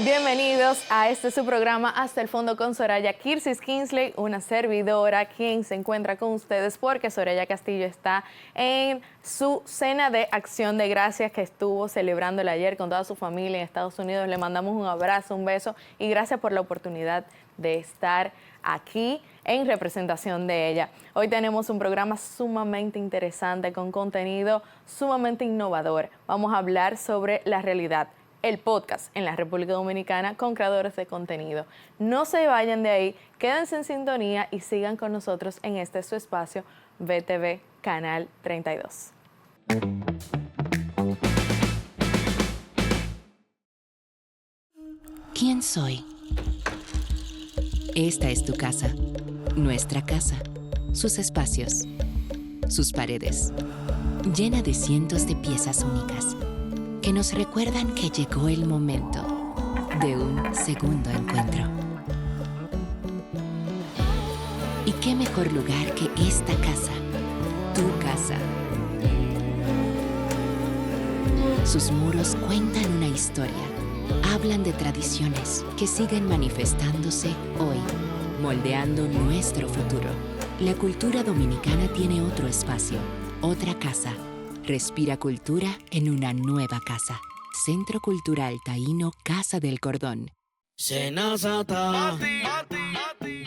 Bienvenidos a su programa Hasta el Fondo con Soraya Kirsis Kingsley, una servidora quien se encuentra con ustedes porque Soraya Castillo está en su cena de Acción de Gracias que estuvo celebrando ayer con toda su familia en Estados Unidos. Le mandamos un abrazo, un beso y gracias por la oportunidad de estar aquí en representación de ella. Hoy tenemos un programa sumamente interesante con contenido sumamente innovador. Vamos a hablar sobre la realidad, el podcast en la República Dominicana con creadores de contenido. No se vayan de ahí, quédense en sintonía y sigan con nosotros en su espacio VTV Canal 32. ¿Quién soy? Esta es tu casa, nuestra casa, sus espacios, sus paredes, llena de cientos de piezas únicas que nos recuerdan que llegó el momento de un segundo encuentro. ¿Y qué mejor lugar que esta casa, tu casa? Sus muros cuentan una historia, hablan de tradiciones que siguen manifestándose hoy, moldeando nuestro futuro. La cultura dominicana tiene otro espacio, otra casa. Respira cultura en una nueva casa. Centro Cultural Taíno Casa del Cordón. Senasa.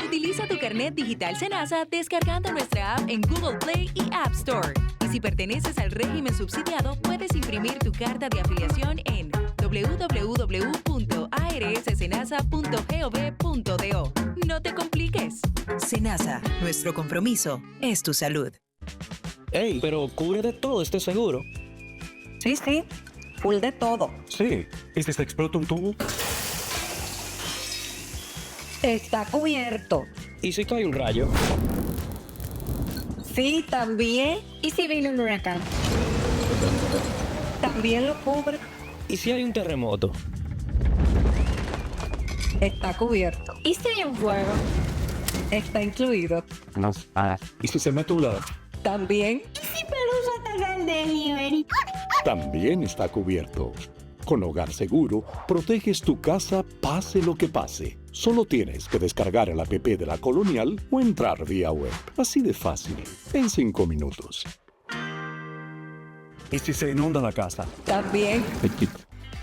Utiliza tu carnet digital Senasa descargando nuestra app en Google Play y App Store. Y si perteneces al régimen subsidiado, puedes imprimir tu carta de afiliación en www.arssenasa.gov.do. No te compliques. Senasa, nuestro compromiso es tu salud. Ey, pero cubre de todo este seguro. Sí, full de todo. Sí, ¿y si se explota un tubo? Está cubierto. ¿Y si cae un rayo? Sí, también. ¿Y si viene un huracán? También lo cubre. ¿Y si hay un terremoto? Está cubierto. ¿Y si hay un fuego? Está incluido. No. ¿Y si se mete un lado? También. ¿Y si Pelusa ataca el delivery? También está cubierto. Con Hogar Seguro, proteges tu casa pase lo que pase. Solo tienes que descargar el app de La Colonial o entrar vía web. Así de fácil, en 5 minutos. ¿Y si se inunda la casa? También.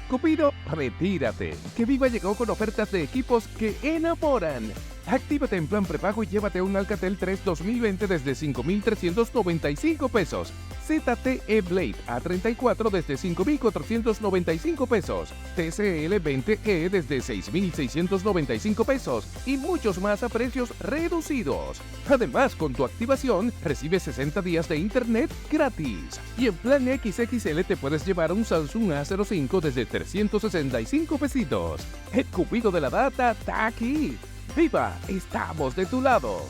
Cupido, retírate, que Viva llegó con ofertas de equipos que enamoran. Actívate en plan prepago y llévate un Alcatel 3 2020 desde 5,395 pesos. ZTE Blade A34 desde 5,495 pesos. TCL 20E desde 6,695 pesos. Y muchos más a precios reducidos. Además, con tu activación, recibes 60 días de internet gratis. Y en plan XXL te puedes llevar un Samsung A05 desde 365 pesitos. El Cupido de la data está aquí. ¡Viva! ¡Estamos de tu lado!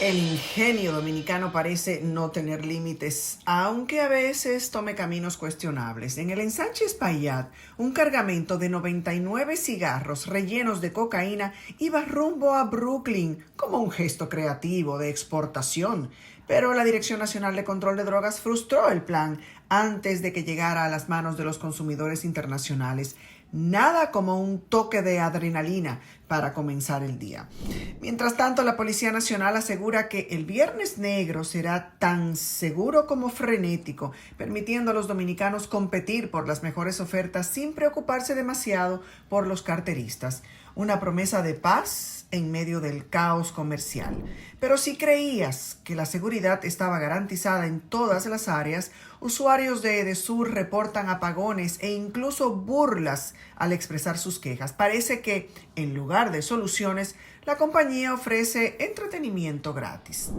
El ingenio dominicano parece no tener límites, aunque a veces tome caminos cuestionables. En el ensanche Espaillat, un cargamento de 99 cigarros rellenos de cocaína iba rumbo a Brooklyn como un gesto creativo de exportación. Pero la Dirección Nacional de Control de Drogas frustró el plan antes de que llegara a las manos de los consumidores internacionales. Nada como un toque de adrenalina para comenzar el día. Mientras tanto, la Policía Nacional asegura que el Viernes Negro será tan seguro como frenético, permitiendo a los dominicanos competir por las mejores ofertas sin preocuparse demasiado por los carteristas. Una promesa de paz en medio del caos comercial. Pero si creías que la seguridad estaba garantizada en todas las áreas, usuarios de Edesur reportan apagones e incluso burlas al expresar sus quejas. Parece que, en lugar de soluciones, la compañía ofrece entretenimiento gratis.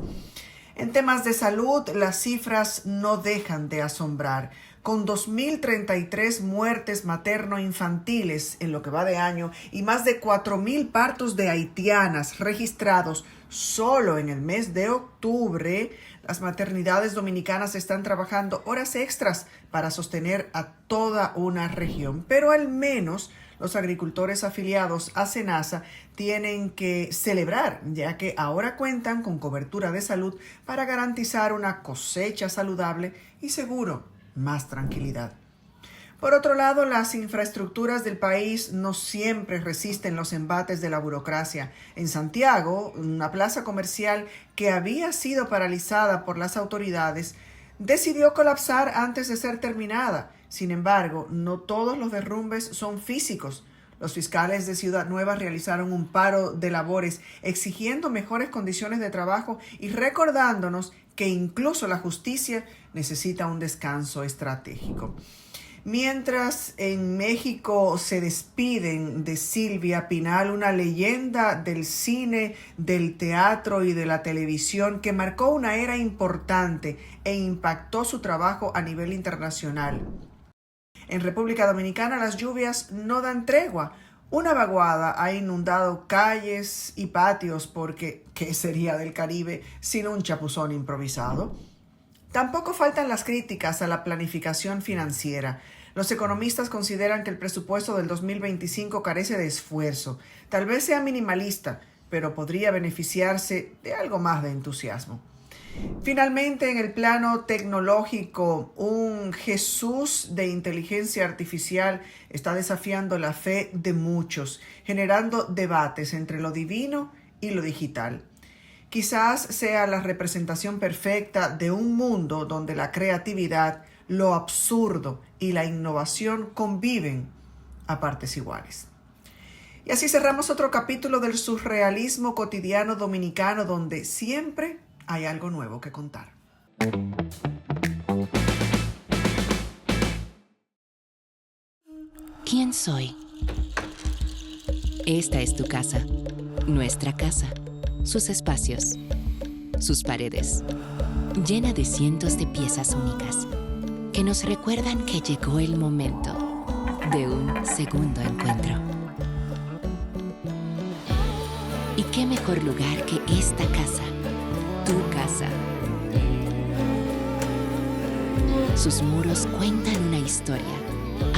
En temas de salud, las cifras no dejan de asombrar. con 2.033 muertes materno-infantiles en lo que va de año y más de 4.000 partos de haitianas registrados solo en el mes de octubre, las maternidades dominicanas están trabajando horas extras para sostener a toda una región, pero al menos los agricultores afiliados a SENASA tienen que celebrar, ya que ahora cuentan con cobertura de salud para garantizar una cosecha saludable y seguro, más tranquilidad. Por otro lado, las infraestructuras del país no siempre resisten los embates de la burocracia. En Santiago, una plaza comercial que había sido paralizada por las autoridades decidió colapsar antes de ser terminada. Sin embargo, no todos los derrumbes son físicos. Los fiscales de Ciudad Nueva realizaron un paro de labores exigiendo mejores condiciones de trabajo y recordándonos que incluso la justicia necesita un descanso estratégico. Mientras en México se despiden de Silvia Pinal, una leyenda del cine, del teatro y de la televisión que marcó una era importante e impactó su trabajo a nivel internacional. En República Dominicana las lluvias no dan tregua. Una vaguada ha inundado calles y patios porque ¿qué sería del Caribe sin un chapuzón improvisado? Tampoco faltan las críticas a la planificación financiera. Los economistas consideran que el presupuesto del 2025 carece de esfuerzo. Tal vez sea minimalista, pero podría beneficiarse de algo más de entusiasmo. Finalmente, en el plano tecnológico, un Jesús de inteligencia artificial está desafiando la fe de muchos, generando debates entre lo divino y lo digital. Quizás sea la representación perfecta de un mundo donde la creatividad, lo absurdo y la innovación conviven a partes iguales. Y así cerramos otro capítulo del surrealismo cotidiano dominicano, donde siempre hay algo nuevo que contar. ¿Quién soy? Esta es tu casa, nuestra casa, sus espacios, sus paredes, llena de cientos de piezas únicas que nos recuerdan que llegó el momento de un segundo encuentro. ¿Y qué mejor lugar que esta casa? Tu casa. Sus muros cuentan una historia,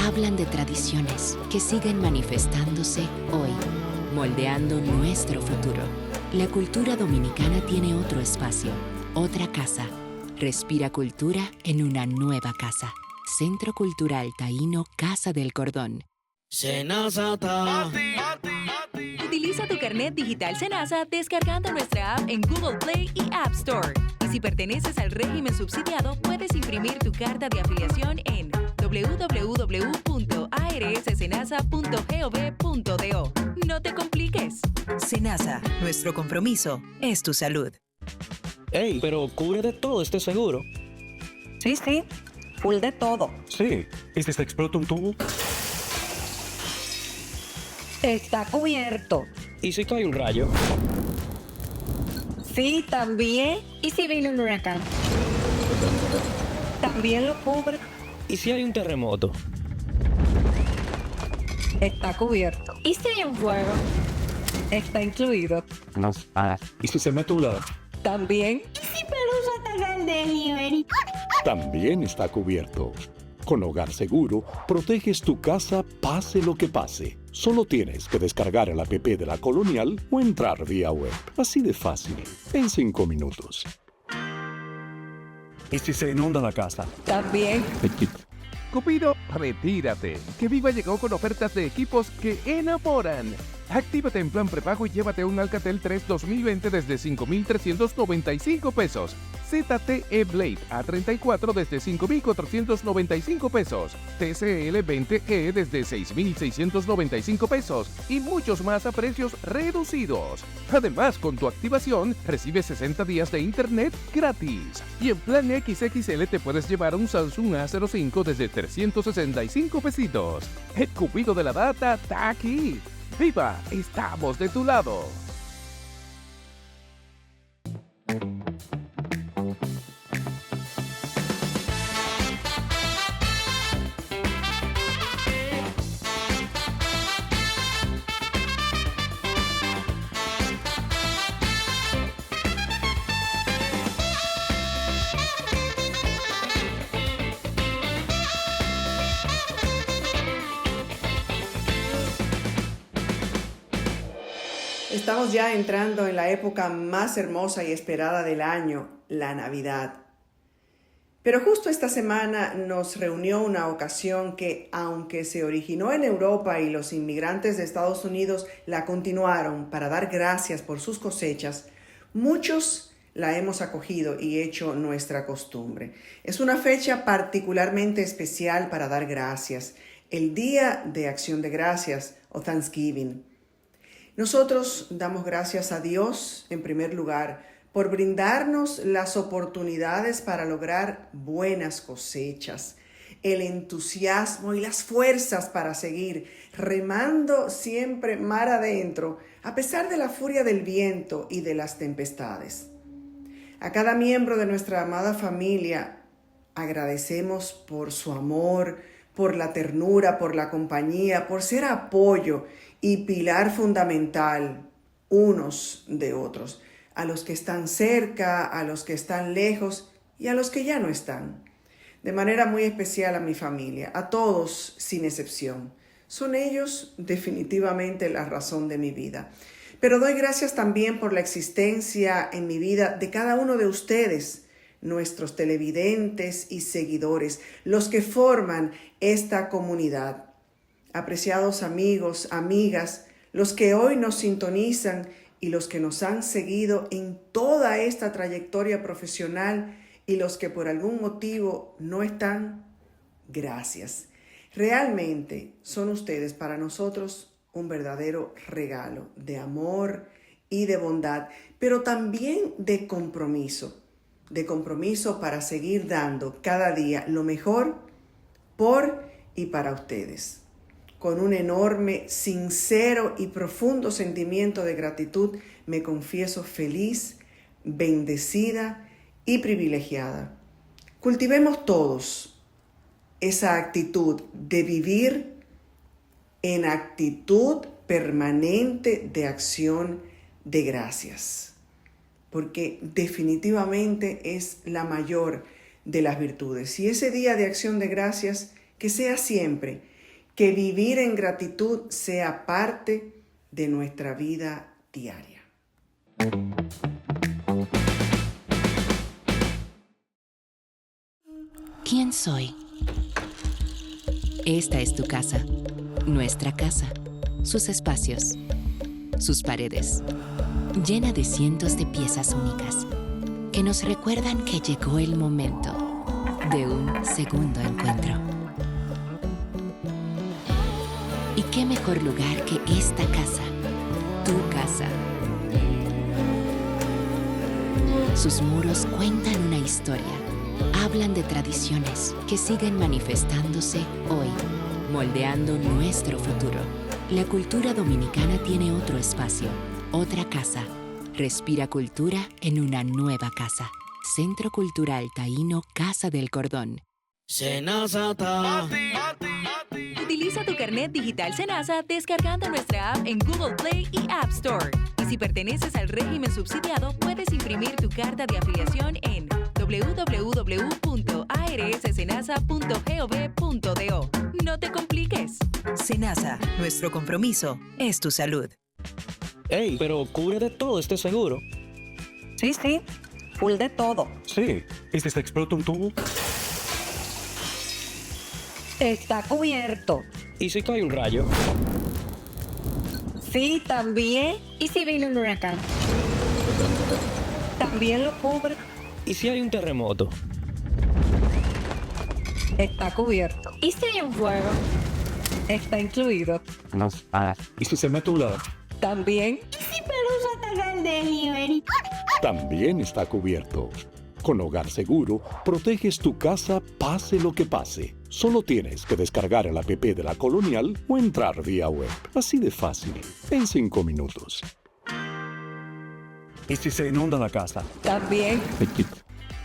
hablan de tradiciones que siguen manifestándose hoy, moldeando nuestro futuro. La cultura dominicana tiene otro espacio, otra casa. Respira cultura en una nueva casa. Centro Cultural Taíno Casa del Cordón. Senasa. Utiliza tu carnet digital SENASA descargando nuestra app en Google Play y App Store. Y si perteneces al régimen subsidiado, puedes imprimir tu carta de afiliación en www.arssenasa.gov.do. No te compliques. SENASA, nuestro compromiso es tu salud. Ey, pero cubre de todo este seguro. Sí, full de todo. Sí. ¿Y si se explota un tubo? Está cubierto. ¿Y si cae un rayo? Sí, también. ¿Y si viene un huracán? También lo cubre. ¿Y si hay un terremoto? Está cubierto. ¿Y si hay un fuego? Está incluido. ¿Y si se mete un lado? También. ¿Y si Pelusa ataca el delivery? También está cubierto. Con Hogar Seguro, proteges tu casa pase lo que pase. Solo tienes que descargar el app de la Colonial o entrar vía web. Así de fácil, en 5 minutos. ¿Y si se inunda la casa? También. Cupido, retírate. Que Viva llegó con ofertas de equipos que enamoran. Actívate en plan prepago y llévate un Alcatel 3 2020 desde 5,395 pesos. ZTE Blade A34 desde 5,495 pesos. TCL 20E desde 6,695 pesos. Y muchos más a precios reducidos. Además, con tu activación, recibes 60 días de internet gratis. Y en plan XXL te puedes llevar un Samsung A05 desde 365 pesitos. El Cupido de la data está aquí. ¡Viva! ¡Estamos de tu lado! estamos ya entrando en la época más hermosa y esperada del año, la Navidad. Pero justo esta semana nos reunió una ocasión que, aunque se originó en Europa y los inmigrantes de Estados Unidos la continuaron para dar gracias por sus cosechas, muchos la hemos acogido y hecho nuestra costumbre. Es una fecha particularmente especial para dar gracias, el Día de Acción de Gracias o Thanksgiving. Nosotros damos gracias a Dios, en primer lugar, por brindarnos las oportunidades para lograr buenas cosechas, el entusiasmo y las fuerzas para seguir remando siempre mar adentro, a pesar de la furia del viento y de las tempestades. A cada miembro de nuestra amada familia agradecemos por su amor, por la ternura, por la compañía, por ser apoyo y pilar fundamental unos de otros, a los que están cerca, a los que están lejos y a los que ya no están. De manera muy especial a mi familia, a todos sin excepción. Son ellos definitivamente la razón de mi vida. Pero doy gracias también por la existencia en mi vida de cada uno de ustedes, nuestros televidentes y seguidores, los que forman esta comunidad. Apreciados amigos, amigas, los que hoy nos sintonizan y los que nos han seguido en toda esta trayectoria profesional y los que por algún motivo no están, gracias. Realmente son ustedes para nosotros un verdadero regalo de amor y de bondad, pero también de compromiso para seguir dando cada día lo mejor por y para ustedes. Con un enorme, sincero y profundo sentimiento de gratitud, me confieso feliz, bendecida y privilegiada. Cultivemos todos esa actitud de vivir en actitud permanente de acción de gracias, porque definitivamente es la mayor de las virtudes. Y ese día de acción de gracias, que sea siempre, que vivir en gratitud sea parte de nuestra vida diaria. ¿Quién soy? Esta es tu casa, nuestra casa, sus espacios, sus paredes, llena de cientos de piezas únicas que nos recuerdan que llegó el momento de un segundo encuentro. ¿Y qué mejor lugar que esta casa, tu casa? Sus muros cuentan una historia, hablan de tradiciones que siguen manifestándose hoy, moldeando nuestro futuro. La cultura dominicana tiene otro espacio, otra casa. Respira cultura en una nueva casa. Centro Cultural Taíno Casa del Cordón. Senazata. Utiliza tu carnet digital Senasa descargando nuestra app en Google Play y App Store. Y si perteneces al régimen subsidiado, puedes imprimir tu carta de afiliación en www.arssenasa.gov.do. No te compliques. Senasa, nuestro compromiso es tu salud. Ey, pero cubre de todo este seguro. Sí, full de todo. Sí. ¿Y si se explota un tubo? Está cubierto. ¿Y si cae un rayo? Sí, también. ¿Y si viene un huracán? También lo cubre. ¿Y si hay un terremoto? Está cubierto. ¿Y si hay un fuego? Está incluido. No. ¿Y si se mete un lado? También. ¿Y si Pelusa ataca el delivery? También está cubierto. Con Hogar Seguro, proteges tu casa pase lo que pase. Solo tienes que descargar el app de la Colonial o entrar vía web. Así de fácil, en 5 minutos. ¿Y si se inunda la casa? También.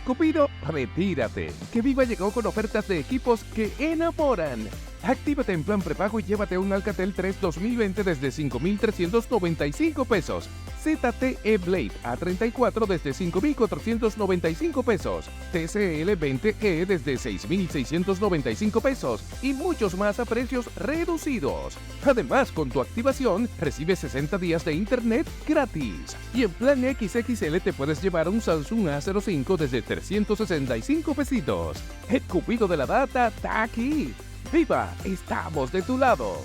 Cupido, retírate, que Viva llegó con ofertas de equipos que enamoran. Actívate en plan prepago y llévate un Alcatel 3 2020 desde 5,395 pesos. ZTE Blade A34 desde 5,495 pesos. TCL 20E desde 6,695 pesos. Y muchos más a precios reducidos. Además, con tu activación, recibes 60 días de internet gratis. Y en plan XXL te puedes llevar un Samsung A05 desde 365 pesitos. El cupido de la data está aquí. ¡Viva! Estamos de tu lado.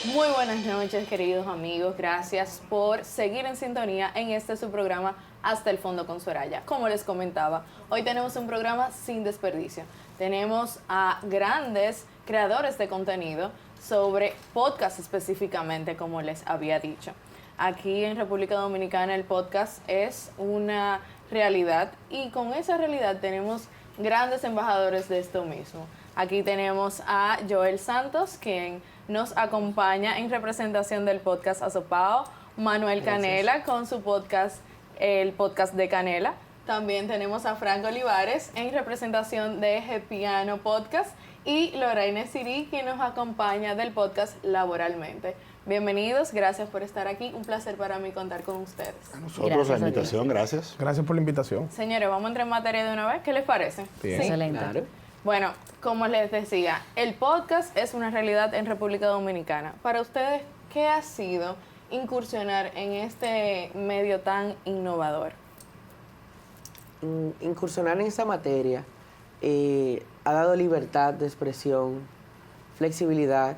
Muy buenas noches, queridos amigos. Gracias por seguir en sintonía en este su programa Hasta el Fondo con Soraya. Como les comentaba, hoy tenemos un programa sin desperdicio. Tenemos a grandes creadores de contenido sobre podcast específicamente, como les había dicho. Aquí en República Dominicana el podcast es una realidad y con esa realidad tenemos grandes embajadores de esto mismo. Aquí tenemos a Joel Santos, quien nos acompaña en representación del podcast Asopao, Manuel Canela con su podcast, el podcast de Canela. También tenemos a Frank Olivares en representación de Gepiano Podcast y Lorraine Siri, quien nos acompaña del podcast Laboralmente. Bienvenidos, gracias por estar aquí. Un placer para mí contar con ustedes. A nosotros la invitación, gracias. Gracias por la invitación. Señores, vamos a entrar en materia de una vez. ¿Qué les parece? Bien. Sí. Excelente. Claro. Bueno, como les decía, el podcast es una realidad en República Dominicana. Para ustedes, ¿qué ha sido incursionar en este medio tan innovador? Incursionar en esa materia ha dado libertad de expresión, flexibilidad.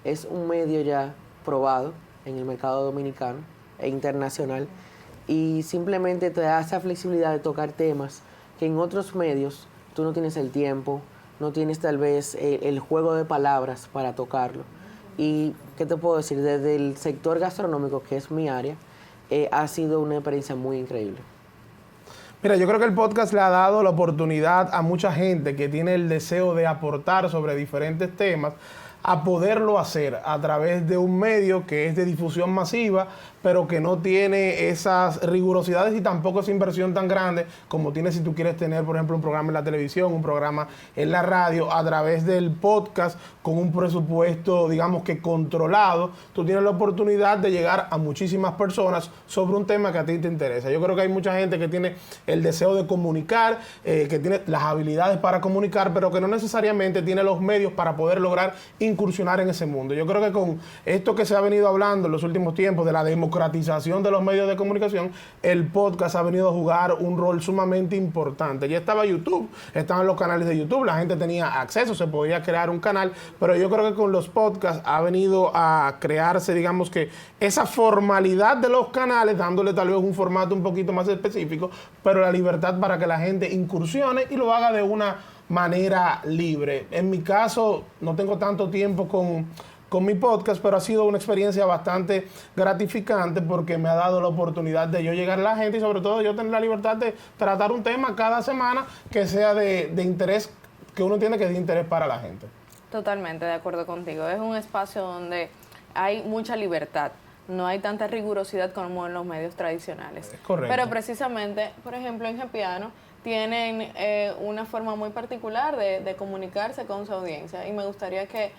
Es un medio ya probado en el mercado dominicano e internacional y simplemente te da esa flexibilidad de tocar temas que en otros medios tú no tienes el tiempo, no tienes tal vez el juego de palabras para tocarlo. Y, ¿qué te puedo decir? Desde el sector gastronómico, que es mi área, ha sido una experiencia muy increíble. Mira, yo creo que el podcast le ha dado la oportunidad a mucha gente que tiene el deseo de aportar sobre diferentes temas a poderlo hacer a través de un medio que es de difusión masiva, pero que no tiene esas rigurosidades y tampoco esa inversión tan grande como tiene si tú quieres tener, por ejemplo, un programa en la televisión, un programa en la radio, a través del podcast, con un presupuesto, digamos que controlado. Tú tienes la oportunidad de llegar a muchísimas personas sobre un tema que a ti te interesa. Yo creo que hay mucha gente que tiene el deseo de comunicar, que tiene las habilidades para comunicar, pero que no necesariamente tiene los medios para poder lograr incursionar en ese mundo. Yo creo que con esto que se ha venido hablando en los últimos tiempos de la democratización de los medios de comunicación, el podcast ha venido a jugar un rol sumamente importante. Ya estaba YouTube, estaban los canales de YouTube, la gente tenía acceso, se podía crear un canal, pero yo creo que con los podcasts ha venido a crearse, digamos que esa formalidad de los canales, dándole tal vez un formato un poquito más específico, pero la libertad para que la gente incursione y lo haga de una manera libre. En mi caso, no tengo tanto tiempo con mi podcast, pero ha sido una experiencia bastante gratificante porque me ha dado la oportunidad de yo llegar a la gente y sobre todo yo tener la libertad de tratar un tema cada semana que sea de interés, que uno entiende que es de interés para la gente. Totalmente de acuerdo contigo. Es un espacio donde hay mucha libertad. No hay tanta rigurosidad como en los medios tradicionales. Correcto. Pero precisamente, por ejemplo, en Gepiano tienen una forma muy particular de comunicarse con su audiencia y me gustaría que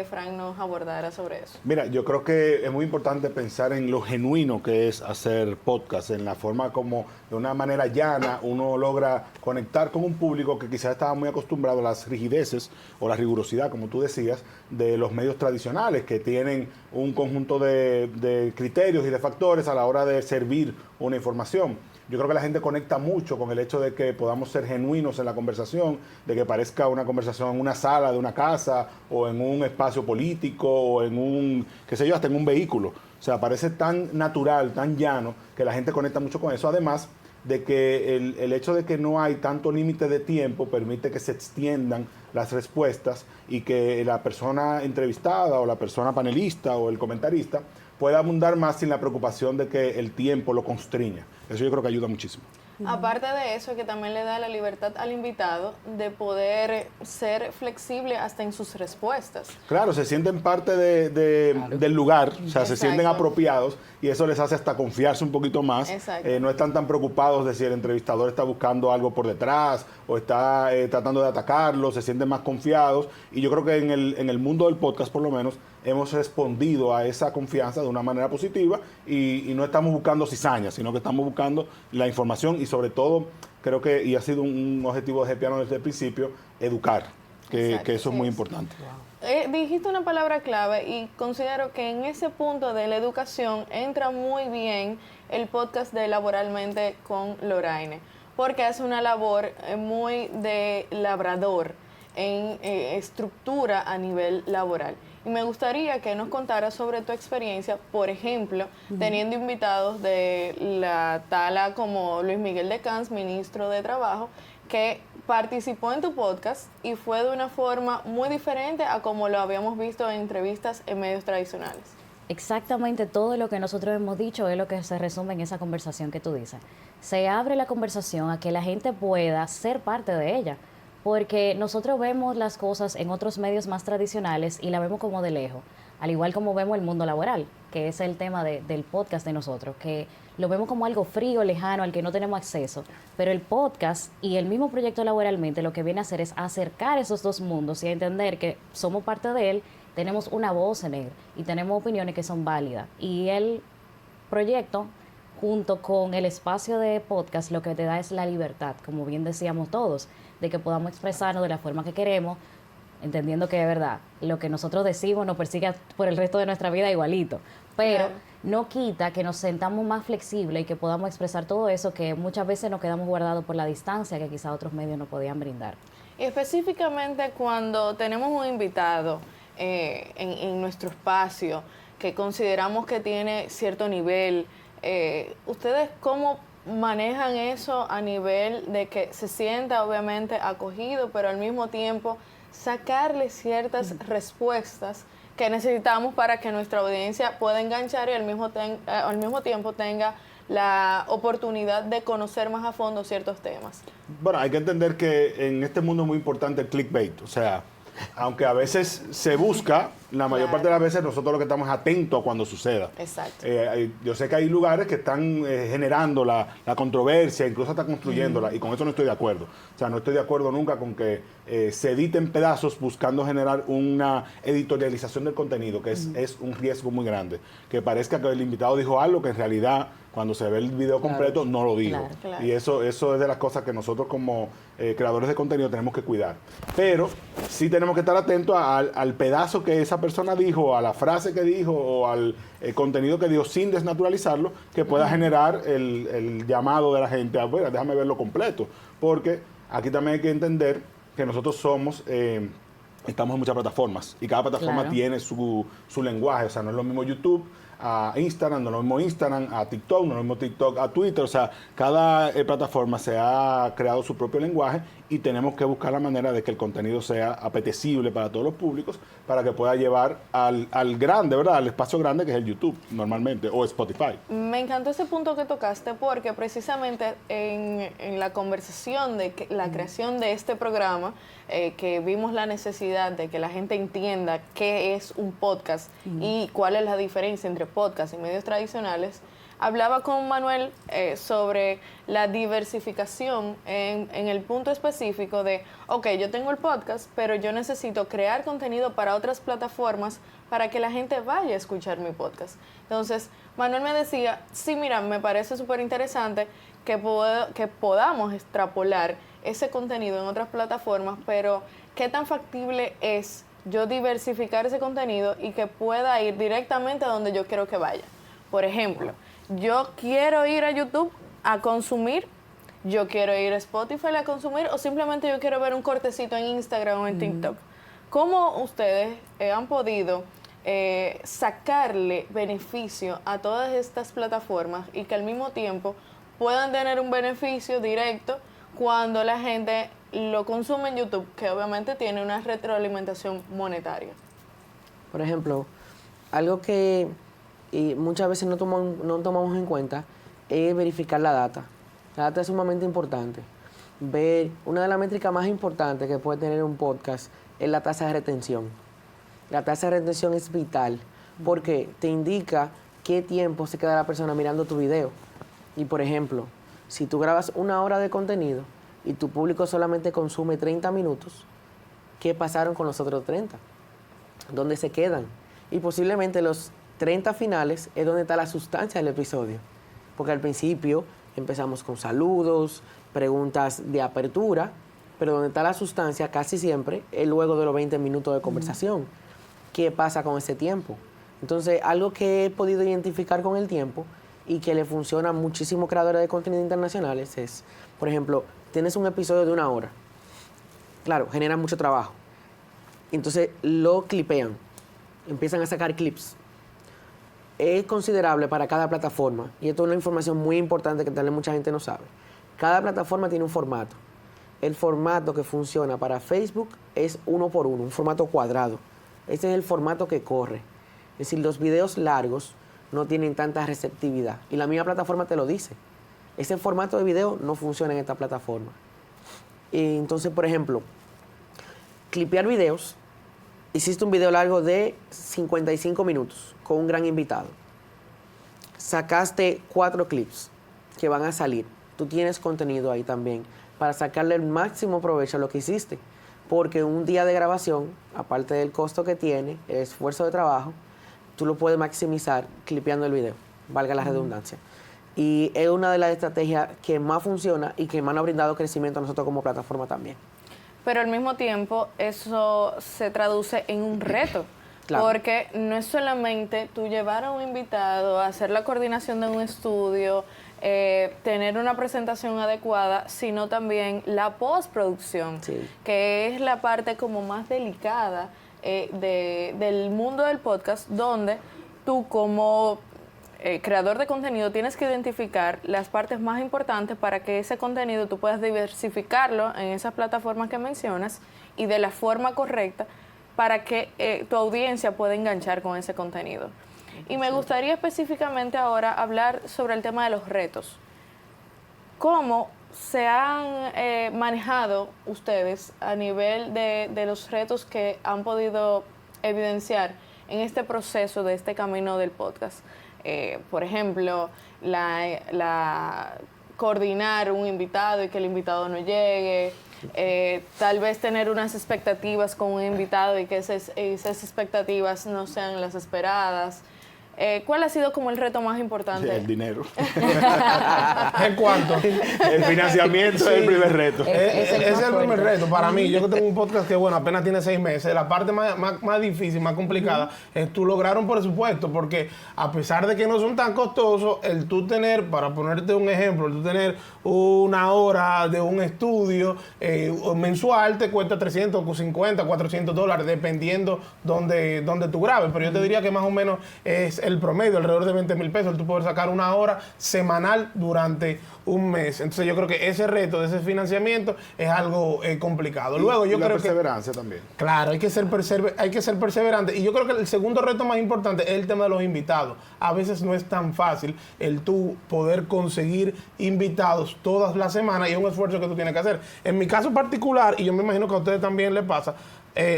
Frank nos abordara sobre eso. Mira, yo creo que es muy importante pensar en lo genuino que es hacer podcast, en la forma como de una manera llana uno logra conectar con un público que quizás estaba muy acostumbrado a las rigideces o la rigurosidad, como tú decías, de los medios tradicionales que tienen un conjunto de criterios y de factores a la hora de servir una información. Yo creo que la gente conecta mucho con el hecho de que podamos ser genuinos en la conversación, de que parezca una conversación en una sala de una casa o en un espacio político o en un, qué sé yo, hasta en un vehículo. O sea, parece tan natural, tan llano, que la gente conecta mucho con eso. Además, de que el hecho de que no hay tanto límite de tiempo permite que se extiendan las respuestas y que la persona entrevistada o la persona panelista o el comentarista pueda abundar más sin la preocupación de que el tiempo lo constriña. Eso yo creo que ayuda muchísimo. Aparte de eso, que también le da la libertad al invitado de poder ser flexible hasta en sus respuestas. Claro, se sienten parte del lugar, o sea, se sienten apropiados y eso les hace hasta confiarse un poquito más. No están tan preocupados de si el entrevistador está buscando algo por detrás o está tratando de atacarlo, se sienten más confiados y yo creo que en el mundo del podcast por lo menos hemos respondido a esa confianza de una manera positiva y no estamos buscando cizañas, sino que estamos buscando la información y sobre todo, creo que, y ha sido un objetivo de Gepiano desde el principio, educar, que eso es muy importante. Dijiste una palabra clave y considero que en ese punto de la educación entra muy bien el podcast de Laboralmente con Loraine, porque hace una labor muy de labrador en estructura a nivel laboral. Y me gustaría que nos contaras sobre tu experiencia, por ejemplo, teniendo invitados de la tala como Luis Miguel de Camps, ministro de Trabajo, que participó en tu podcast y fue de una forma muy diferente a como lo habíamos visto en entrevistas en medios tradicionales. Exactamente todo lo que nosotros hemos dicho es lo que se resume en esa conversación que tú dices. Se abre la conversación a que la gente pueda ser parte de ella. Porque nosotros vemos las cosas en otros medios más tradicionales y la vemos como de lejos, al igual como vemos el mundo laboral, que es el tema del podcast de nosotros, que lo vemos como algo frío, lejano, al que no tenemos acceso. Pero el podcast y el mismo proyecto Laboralmente lo que viene a hacer es acercar esos dos mundos y a entender que somos parte de él, tenemos una voz en él y tenemos opiniones que son válidas. Y el proyecto, junto con el espacio de podcast, lo que te da es la libertad, como bien decíamos todos, de que podamos expresarnos de la forma que queremos, entendiendo que de verdad lo que nosotros decimos nos persigue por el resto de nuestra vida igualito, pero no quita que nos sentamos más flexibles y que podamos expresar todo eso que muchas veces nos quedamos guardados por la distancia que quizá otros medios no podían brindar. Y específicamente cuando tenemos un invitado en nuestro espacio que consideramos que tiene cierto nivel, ¿ustedes cómo manejan eso a nivel de que se sienta obviamente acogido, pero al mismo tiempo sacarle ciertas respuestas que necesitamos para que nuestra audiencia pueda enganchar y al mismo tiempo tenga la oportunidad de conocer más a fondo ciertos temas? Bueno, hay que entender que en este mundo es muy importante el clickbait, o sea, aunque a veces se busca, la mayor parte de las veces nosotros lo que estamos atentos a cuando suceda. Exacto. Yo sé que hay lugares que están generando la controversia, incluso están construyéndola, y con eso no estoy de acuerdo. O sea, no estoy de acuerdo nunca con que se editen pedazos buscando generar una editorialización del contenido, que es un riesgo muy grande. Que parezca que el invitado dijo algo que en realidad, cuando se ve el video completo, no lo dijo. Claro. Y eso es de las cosas que nosotros como creadores de contenido tenemos que cuidar. Pero sí tenemos que estar atentos al pedazo que esa persona dijo, a la frase que dijo o al contenido que dijo sin desnaturalizarlo, que pueda generar el llamado de la gente a, bueno, déjame verlo completo. Porque aquí también hay que entender que nosotros estamos en muchas plataformas y cada plataforma tiene su lenguaje. O sea, no es lo mismo YouTube a Instagram, no es lo mismo Instagram a TikTok, no es lo mismo TikTok a Twitter. O sea, cada plataforma se ha creado su propio lenguaje y tenemos que buscar la manera de que el contenido sea apetecible para todos los públicos para que pueda llevar al grande, ¿verdad? Al espacio grande que es el YouTube normalmente o Spotify. Me encantó ese punto que tocaste porque precisamente en la conversación de la creación de este programa, que vimos la necesidad de que la gente entienda qué es un podcast y cuál es la diferencia entre podcast y medios tradicionales, hablaba con Manuel sobre la diversificación en el punto específico de, ok, yo tengo el podcast, pero yo necesito crear contenido para otras plataformas para que la gente vaya a escuchar mi podcast. Entonces, Manuel me decía, sí, mira, me parece súper interesante que podamos extrapolar ese contenido en otras plataformas, pero ¿qué tan factible es yo diversificar ese contenido y que pueda ir directamente a donde yo quiero que vaya? Por ejemplo, yo quiero ir a YouTube a consumir, yo quiero ir a Spotify a consumir, o simplemente yo quiero ver un cortecito en Instagram o en TikTok. ¿Cómo ustedes han podido sacarle beneficio a todas estas plataformas y que al mismo tiempo puedan tener un beneficio directo cuando la gente lo consume en YouTube, que obviamente tiene una retroalimentación monetaria. Por ejemplo, algo que muchas veces no tomamos en cuenta es verificar la data. La data es sumamente importante. Ver, una de las métricas más importantes que puede tener un podcast es la tasa de retención. La tasa de retención es vital porque te indica qué tiempo se queda la persona mirando tu video. Y por ejemplo, si tú grabas 1 hora de contenido y tu público solamente consume 30 minutos, ¿qué pasaron con los otros 30? ¿Dónde se quedan? Y posiblemente los 30 finales es donde está la sustancia del episodio. Porque al principio empezamos con saludos, preguntas de apertura, pero donde está la sustancia casi siempre es luego de los 20 minutos de conversación. ¿Qué pasa con ese tiempo? Entonces, algo que he podido identificar con el tiempo y que le funciona a muchísimos creadores de contenido internacionales es, por ejemplo, tienes un episodio de 1 hora. Claro, genera mucho trabajo. Entonces, lo clipean. Empiezan a sacar clips. Es considerable para cada plataforma, y esto es una información muy importante que tal vez mucha gente no sabe. Cada plataforma tiene un formato. El formato que funciona para Facebook es 1:1, un formato cuadrado. Ese es el formato que corre. Es decir, los videos largos no tienen tanta receptividad. Y la misma plataforma te lo dice. Ese formato de video no funciona en esta plataforma. Y entonces, por ejemplo, clipear videos. Hiciste un video largo de 55 minutos con un gran invitado. Sacaste 4 clips que van a salir. Tú tienes contenido ahí también para sacarle el máximo provecho a lo que hiciste. Porque un día de grabación, aparte del costo que tiene, el esfuerzo de trabajo, tú lo puedes maximizar clipeando el video, valga la redundancia. Y es una de las estrategias que más funciona y que más nos ha brindado crecimiento a nosotros como plataforma también. Pero al mismo tiempo eso se traduce en un reto, claro. Porque no es solamente tú llevar a un invitado, hacer la coordinación de un estudio, tener una presentación adecuada, sino también la postproducción, sí, que es la parte como más delicada del mundo del podcast, donde tú como creador de contenido tienes que identificar las partes más importantes para que ese contenido tú puedas diversificarlo en esas plataformas que mencionas y de la forma correcta para que tu audiencia pueda enganchar con ese contenido. Y me gustaría específicamente ahora hablar sobre el tema de los retos. ¿Cómo se han manejado ustedes a nivel de los retos que han podido evidenciar en este proceso de este camino del podcast? Por ejemplo, coordinar un invitado y que el invitado no llegue, tal vez tener unas expectativas con un invitado y que esas expectativas no sean las esperadas. ¿Cuál ha sido como el reto más importante? El dinero. ¿En cuánto? El financiamiento es el primer reto. Ese es el primer reto para mí. Yo que tengo un podcast que, bueno, apenas tiene 6 meses, la parte más difícil, más complicada, es tú lograr un presupuesto, porque a pesar de que no son tan costosos, el tú tener, para ponerte un ejemplo, el tú tener 1 hora de un estudio mensual te cuesta $350, $400, dependiendo donde tú grabes. Pero yo te diría que más o menos es el promedio, alrededor de 20,000 pesos, tú puedes sacar 1 hora semanal durante un mes. Entonces yo creo que ese reto de ese financiamiento es algo complicado. Luego yo y la creo perseverancia también. Claro, hay que ser perseverante. Y yo creo que el segundo reto más importante es el tema de los invitados. A veces no es tan fácil el tú poder conseguir invitados todas las semanas, y es un esfuerzo que tú tienes que hacer. En mi caso particular, y yo me imagino que a ustedes también les pasa,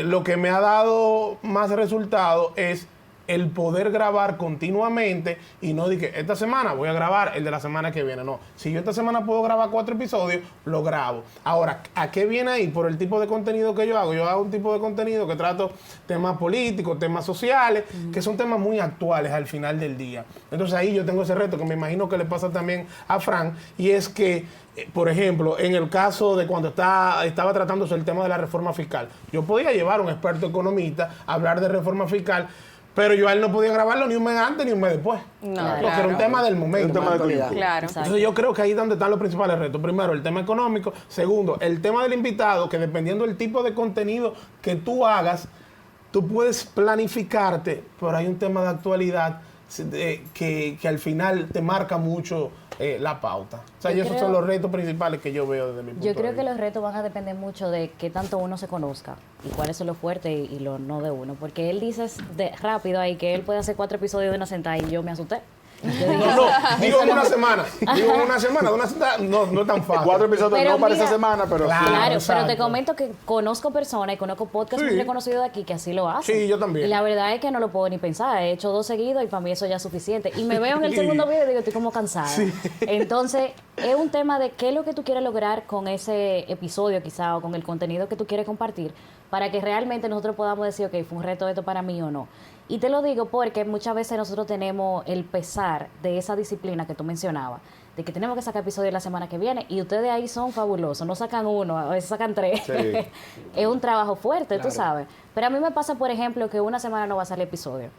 lo que me ha dado más resultado es el poder grabar continuamente y no de que esta semana voy a grabar el de la semana que viene. No, si yo esta semana puedo grabar 4 episodios, lo grabo. Ahora, ¿a qué viene ahí? Por el tipo de contenido que yo hago. Yo hago un tipo de contenido que trato temas políticos, temas sociales, que son temas muy actuales al final del día. Entonces ahí yo tengo ese reto que me imagino que le pasa también a Fran, y es que, por ejemplo, en el caso de cuando estaba tratándose el tema de la reforma fiscal, yo podía llevar a un experto economista a hablar de reforma fiscal, pero yo a él no podía grabarlo ni un mes antes ni un mes después. No, porque claro, era un tema del momento. Un tema de actualidad. Claro. Entonces yo creo que ahí es donde están los principales retos. Primero, el tema económico. Segundo, el tema del invitado, que dependiendo del tipo de contenido que tú hagas, tú puedes planificarte, pero hay un tema de actualidad que al final te marca mucho la pauta. O sea, Yo esos creo- son los retos principales que yo veo desde mi punto Yo de creo que vista. los retos van a depender mucho de qué tanto uno se conozca y cuáles son los fuertes y los no de uno. Porque él dice rápido ahí que él puede hacer 4 episodios de una sentada y yo me asusté. Yo dije, No, digo en eso una no- semana. Digo en una semana, de una sentada, no es tan fácil. 4 episodios Pero no para esa mira, semana, pero Claro, sí. Claro, exacto. pero te comento que conozco personas y conozco podcasts Sí. muy reconocidos de aquí que así lo hacen. Sí, yo también. Y la verdad es que no lo puedo ni pensar. He hecho 2 seguidos y para mí eso ya es suficiente. Y me veo en el segundo video y digo, estoy como cansada. Entonces, es un tema de qué es lo que tú quieres lograr con ese episodio quizá o con el contenido que tú quieres compartir para que realmente nosotros podamos decir, ok, fue un reto esto para mí o no. Y te lo digo porque muchas veces nosotros tenemos el pesar de esa disciplina que tú mencionabas, de que tenemos que sacar episodios la semana que viene y ustedes ahí son fabulosos, no sacan 1, a veces sacan 3. Sí. Es un trabajo fuerte, Claro. tú sabes. Pero a mí me pasa, por ejemplo, que una semana no va a salir episodio.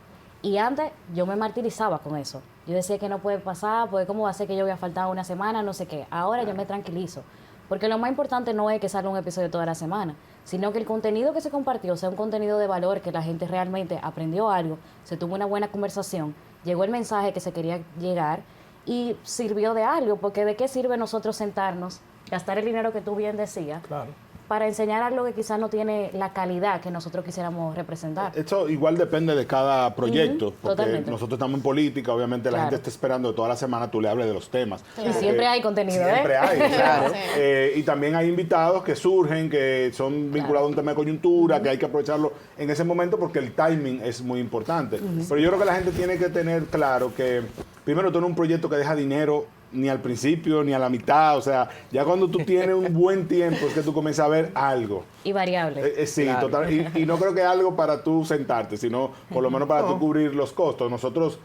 Y antes yo me martirizaba con eso. Yo decía que no puede pasar, porque cómo va a ser que yo voy a faltar una semana, no sé qué. Ahora yo me tranquilizo. Porque lo más importante no es que salga un episodio toda la semana, sino que el contenido que se compartió sea un contenido de valor, que la gente realmente aprendió algo, se tuvo una buena conversación, llegó el mensaje que se quería llegar y sirvió de algo, porque ¿de qué sirve nosotros sentarnos, gastar el dinero que tú bien decías, Claro. para enseñar algo que quizás no tiene la calidad que nosotros quisiéramos representar? Esto igual depende de cada proyecto, Ujú, porque totalmente. nosotros estamos en política, obviamente la Claro. gente está esperando que toda la semana tú le hables de los temas. Y siempre hay contenido, Siempre ¿eh? hay, claro. Sí. Y también hay invitados que surgen, que son vinculados a un tema de coyuntura, que hay que aprovecharlo en ese momento porque el timing es muy importante. Pero yo creo que la gente tiene que tener claro que, primero, tú no es un proyecto que deja dinero ni al principio ni a la mitad, o sea, ya cuando tú tienes un buen tiempo es que tú comienzas a ver algo. Y variable. Sí, Claro. total. Y no creo que es algo para tú sentarte, sino por lo menos para tú cubrir los costos. Nosotros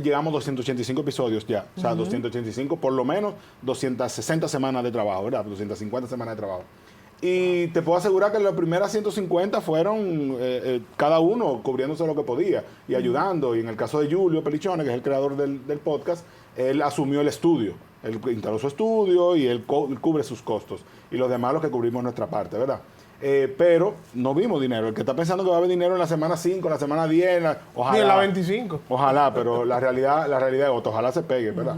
llegamos a 285 episodios ya. O sea, 285, por lo menos 260 semanas de trabajo, ¿verdad? 250 semanas de trabajo. Y te puedo asegurar que las primeras 150 fueron cada uno cubriéndose lo que podía y ayudando. Y en el caso de Julio Pelichone, que es el creador del podcast, él asumió el estudio. Él instaló su estudio y él cubre sus costos. Y los demás los que cubrimos nuestra parte, ¿verdad? Pero no vimos dinero. El que está pensando que va a haber dinero en la semana 5, en la semana 10, ojalá. Ni en la 25. Ojalá, pero la realidad es otra. Ojalá se pegue, ¿verdad?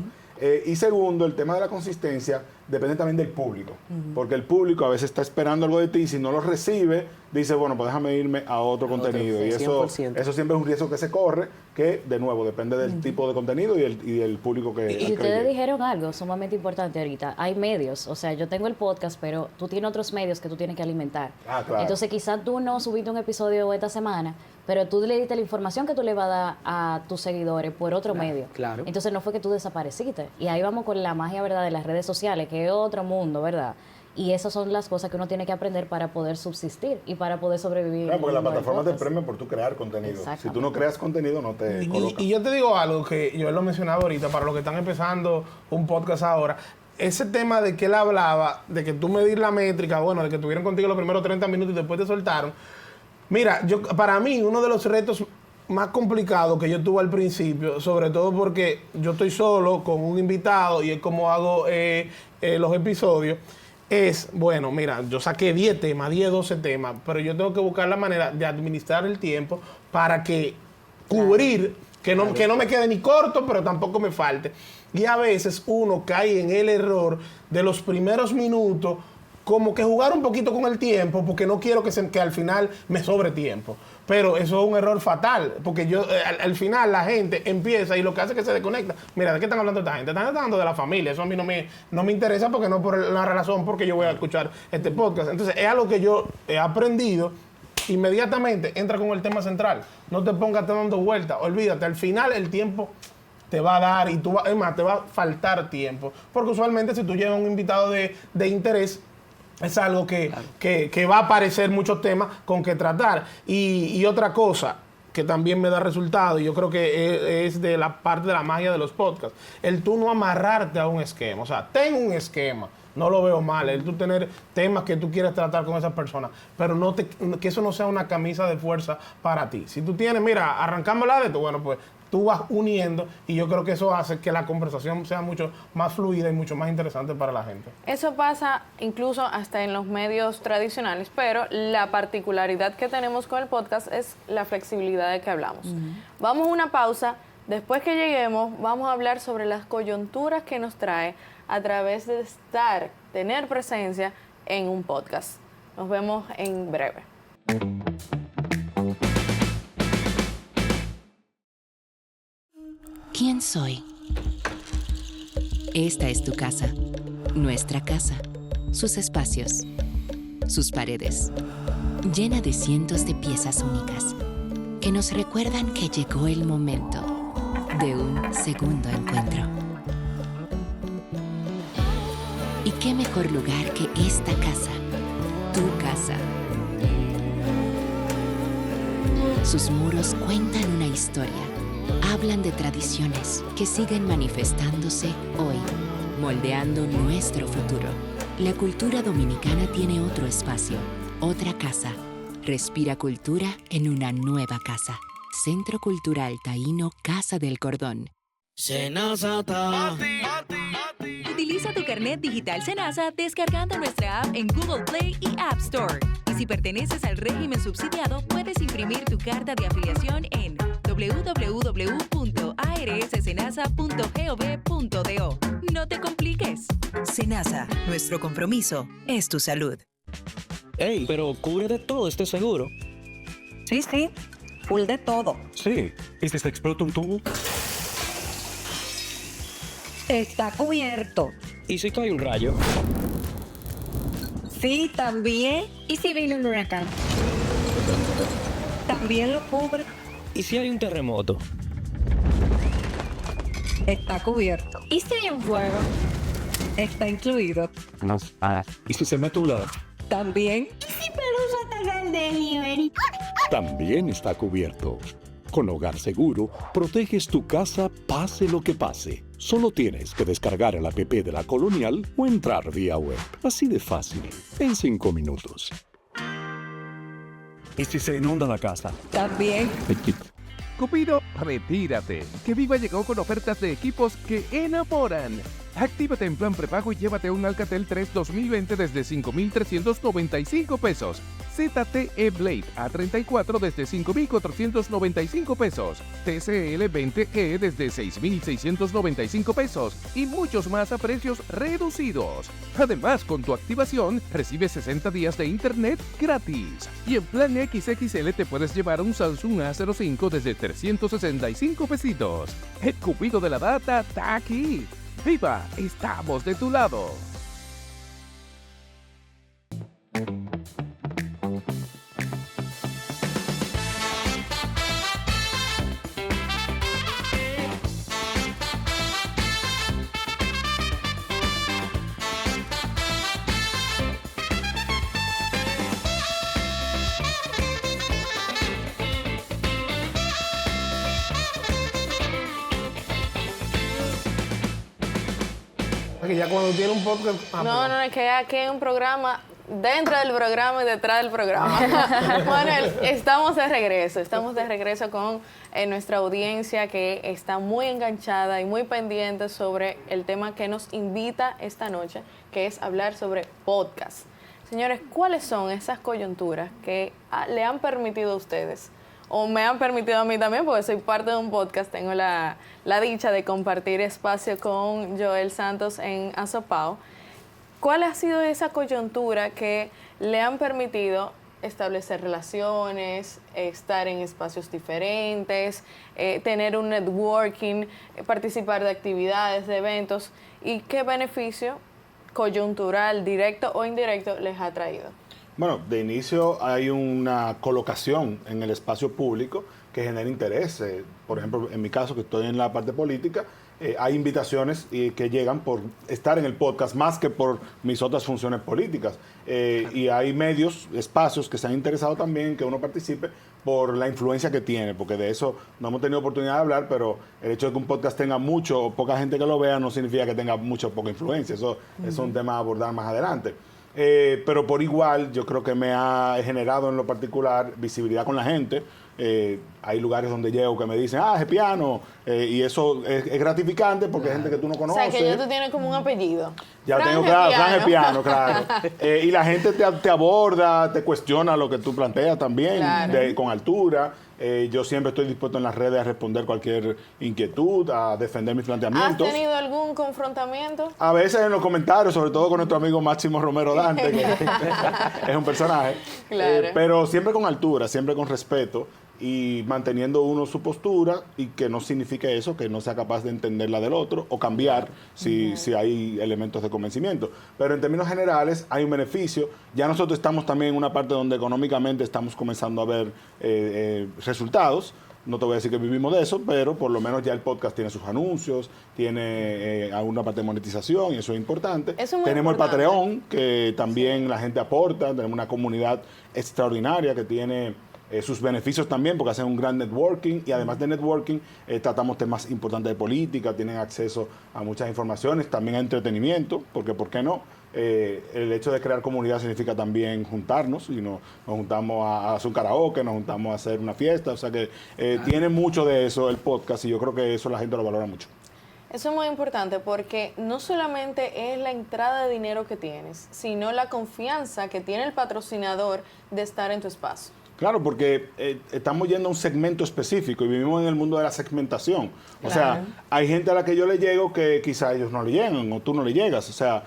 Y segundo, el tema de la consistencia depende también del público. Porque el público a veces está esperando algo de ti y si no lo recibe, dice, bueno, pues déjame irme a otro contenido. Y eso 100%. siempre es un riesgo que se corre, que de nuevo depende del tipo de contenido y del público que Y que ustedes llegue. dijeron algo sumamente importante ahorita. Hay medios, o sea, yo tengo el podcast, pero tú tienes otros medios que tú tienes que alimentar. Ah, claro. Entonces, quizás tú no subiste un episodio esta semana, pero tú le diste la información que tú le vas a dar a tus seguidores por otro medio. claro. Entonces, no fue que tú desapareciste. Y ahí vamos con la magia, ¿verdad?, de las redes sociales, que es otro mundo, ¿verdad? Y esas son las cosas que uno tiene que aprender para poder subsistir y para poder sobrevivir. Claro, porque la en el plataforma te podcast. premia por tú crear contenido. Si tú Exactamente. no creas contenido, no te colocan. Y yo te digo algo que yo lo mencionaba ahorita, para los que están empezando un podcast ahora, ese tema de que él hablaba, de que tú medir la métrica, bueno, de que tuvieron contigo los primeros 30 minutos y después te soltaron. Mira, para mí uno de los retos más complicados que yo tuve al principio, sobre todo porque yo estoy solo con un invitado y es como hago los episodios, es, bueno, mira, yo saqué 10 temas, 10, 12 temas, pero yo tengo que buscar la manera de administrar el tiempo para que cubrir, que no me quede ni corto, pero tampoco me falte. Y a veces uno cae en el error de los primeros minutos, como que jugar un poquito con el tiempo, porque no quiero que al final me sobre tiempo. Pero eso es un error fatal, porque yo al final la gente empieza y lo que hace es que se desconecta. Mira, ¿de qué están hablando esta gente? Están hablando de la familia. Eso a mí no me interesa porque no por la razón porque yo voy a escuchar este podcast. Entonces, es algo que yo he aprendido. Inmediatamente entra con el tema central. No te pongas dando vueltas. Olvídate, al final el tiempo te va a dar y es más, te va a faltar tiempo. Porque usualmente si tú llevas un invitado de interés, es algo que va a aparecer muchos temas con que tratar. Y otra cosa que también me da resultado, y yo creo que es de la parte de la magia de los podcasts, el tú no amarrarte a un esquema. O sea, ten un esquema, no lo veo mal, el tú tener temas que tú quieres tratar con esas personas, pero que eso no sea una camisa de fuerza para ti. Si tú tienes, mira, arrancamos la de esto, bueno, pues tú vas uniendo y yo creo que eso hace que la conversación sea mucho más fluida y mucho más interesante para la gente. Eso pasa incluso hasta en los medios tradicionales, pero la particularidad que tenemos con el podcast es la flexibilidad de que hablamos. Vamos a una pausa, Después que lleguemos, vamos a hablar sobre las coyunturas que nos trae a través de tener presencia en un podcast. Nos vemos en breve. ¿Quién soy? Esta es tu casa, nuestra casa, sus espacios, sus paredes, llena de cientos de piezas únicas que nos recuerdan que llegó el momento de un segundo encuentro. ¿Y qué mejor lugar que esta casa, tu casa? Sus muros cuentan una historia. Hablan de tradiciones que siguen manifestándose hoy, moldeando nuestro futuro. La cultura dominicana tiene otro espacio, otra casa. Respira cultura en una nueva casa. Centro Cultural Taíno Casa del Cordón. Senazata. Utiliza tu carnet digital Senasa descargando nuestra app en Google Play y App Store. Y si perteneces al régimen subsidiado, puedes imprimir tu carta de afiliación en www.arssenasa.gov.do. No te compliques. Senasa, nuestro compromiso es tu salud. Ey, pero cubre de todo este seguro. Sí, sí, full de todo. Sí. ¿Y si se explota un tubo? Está cubierto. ¿Y si cae un rayo? Sí, también. ¿Y si viene un huracán? También lo cubre. ¿Y si hay un terremoto? Está cubierto. ¿Y si hay un fuego? Está incluido. ¿Y si se mete un lado? También. ¿Y si Pelusa ataca el delivery? También está cubierto. Con Hogar Seguro, proteges tu casa pase lo que pase. Solo tienes que descargar el app de la Colonial o entrar vía web. Así de fácil, en 5 minutos. ¿Y si se inunda la casa? También. Cupido, retírate, que Viva llegó con ofertas de equipos que enamoran. Actívate en plan prepago y llévate un Alcatel 3 2020 desde 5,395 pesos. ZTE Blade A34 desde 5,495 pesos. TCL 20E desde 6,695 pesos. Y muchos más a precios reducidos. Además, con tu activación, recibes 60 días de internet gratis. Y en plan XXL te puedes llevar un Samsung A05 desde 365 pesitos. El Cupido de la data está aquí. ¡Viva! ¡Estamos de tu lado! Que ya cuando tiene un podcast... No, es que aquí hay un programa dentro del programa y detrás del programa. Manuel, estamos de regreso con nuestra audiencia que está muy enganchada y muy pendiente sobre el tema que nos invita esta noche, que es hablar sobre podcast. Señores, ¿cuáles son esas coyunturas que le han permitido a ustedes, o me han permitido a mí también, porque soy parte de un podcast, tengo la dicha de compartir espacio con Joel Santos en Azopao? ¿Cuál ha sido esa coyuntura que le han permitido establecer relaciones, estar en espacios diferentes, tener un networking, participar de actividades, de eventos? ¿Y qué beneficio coyuntural, directo o indirecto, les ha traído? Bueno, de inicio hay una colocación en el espacio público que genera interés. Por ejemplo, en mi caso, que estoy en la parte política, hay invitaciones que llegan por estar en el podcast más que por mis otras funciones políticas. Y hay medios, espacios que se han interesado también que uno participe por la influencia que tiene, porque de eso no hemos tenido oportunidad de hablar, pero el hecho de que un podcast tenga mucho o poca gente que lo vea no significa que tenga mucha o poca influencia. Eso es un tema a abordar más adelante. Pero por igual yo creo que me ha generado en lo particular visibilidad con la gente, Hay lugares donde llego que me dicen, es piano, y eso es gratificante porque es gente que tú no O conoces. sea, que ya tú tienes como un apellido. Ya Fran tengo claro, Gepiano. Fran Gepiano, claro. Y la gente te aborda, te cuestiona lo que tú planteas también, Claro. con altura. Yo siempre estoy dispuesto en las redes a responder cualquier inquietud, a defender mis ¿Has planteamientos. tenido algún confrontamiento? A veces en los comentarios, sobre todo con nuestro amigo Máximo Romero Dante, que es un personaje. Claro. Pero siempre con altura, siempre con respeto y manteniendo uno su postura, y que no signifique eso, que no sea capaz de entender la del otro o cambiar si hay elementos de convencimiento. Pero en términos generales hay un beneficio. Ya nosotros estamos también en una parte donde económicamente estamos comenzando a ver resultados. No te voy a decir que vivimos de eso, pero por lo menos ya el podcast tiene sus anuncios, tiene alguna parte de monetización, y eso es importante. Eso es muy Tenemos importante. el Patreon, que también la gente aporta. Tenemos una comunidad extraordinaria que tiene sus beneficios también, porque hacen un gran networking, y además de networking tratamos temas importantes de política, tienen acceso a muchas informaciones, también a entretenimiento, porque ¿por qué no? El hecho de crear comunidad significa también juntarnos, y nos juntamos a hacer un karaoke, nos juntamos a hacer una fiesta, o sea que tiene mucho de eso el podcast, y yo creo que eso la gente lo valora mucho. Eso es muy importante porque no solamente es la entrada de dinero que tienes, sino la confianza que tiene el patrocinador de estar en tu espacio. Claro, porque estamos yendo a un segmento específico y vivimos en el mundo de la segmentación. O sea, hay gente a la que yo le llego que quizá ellos no le llegan o tú no le llegas. O sea,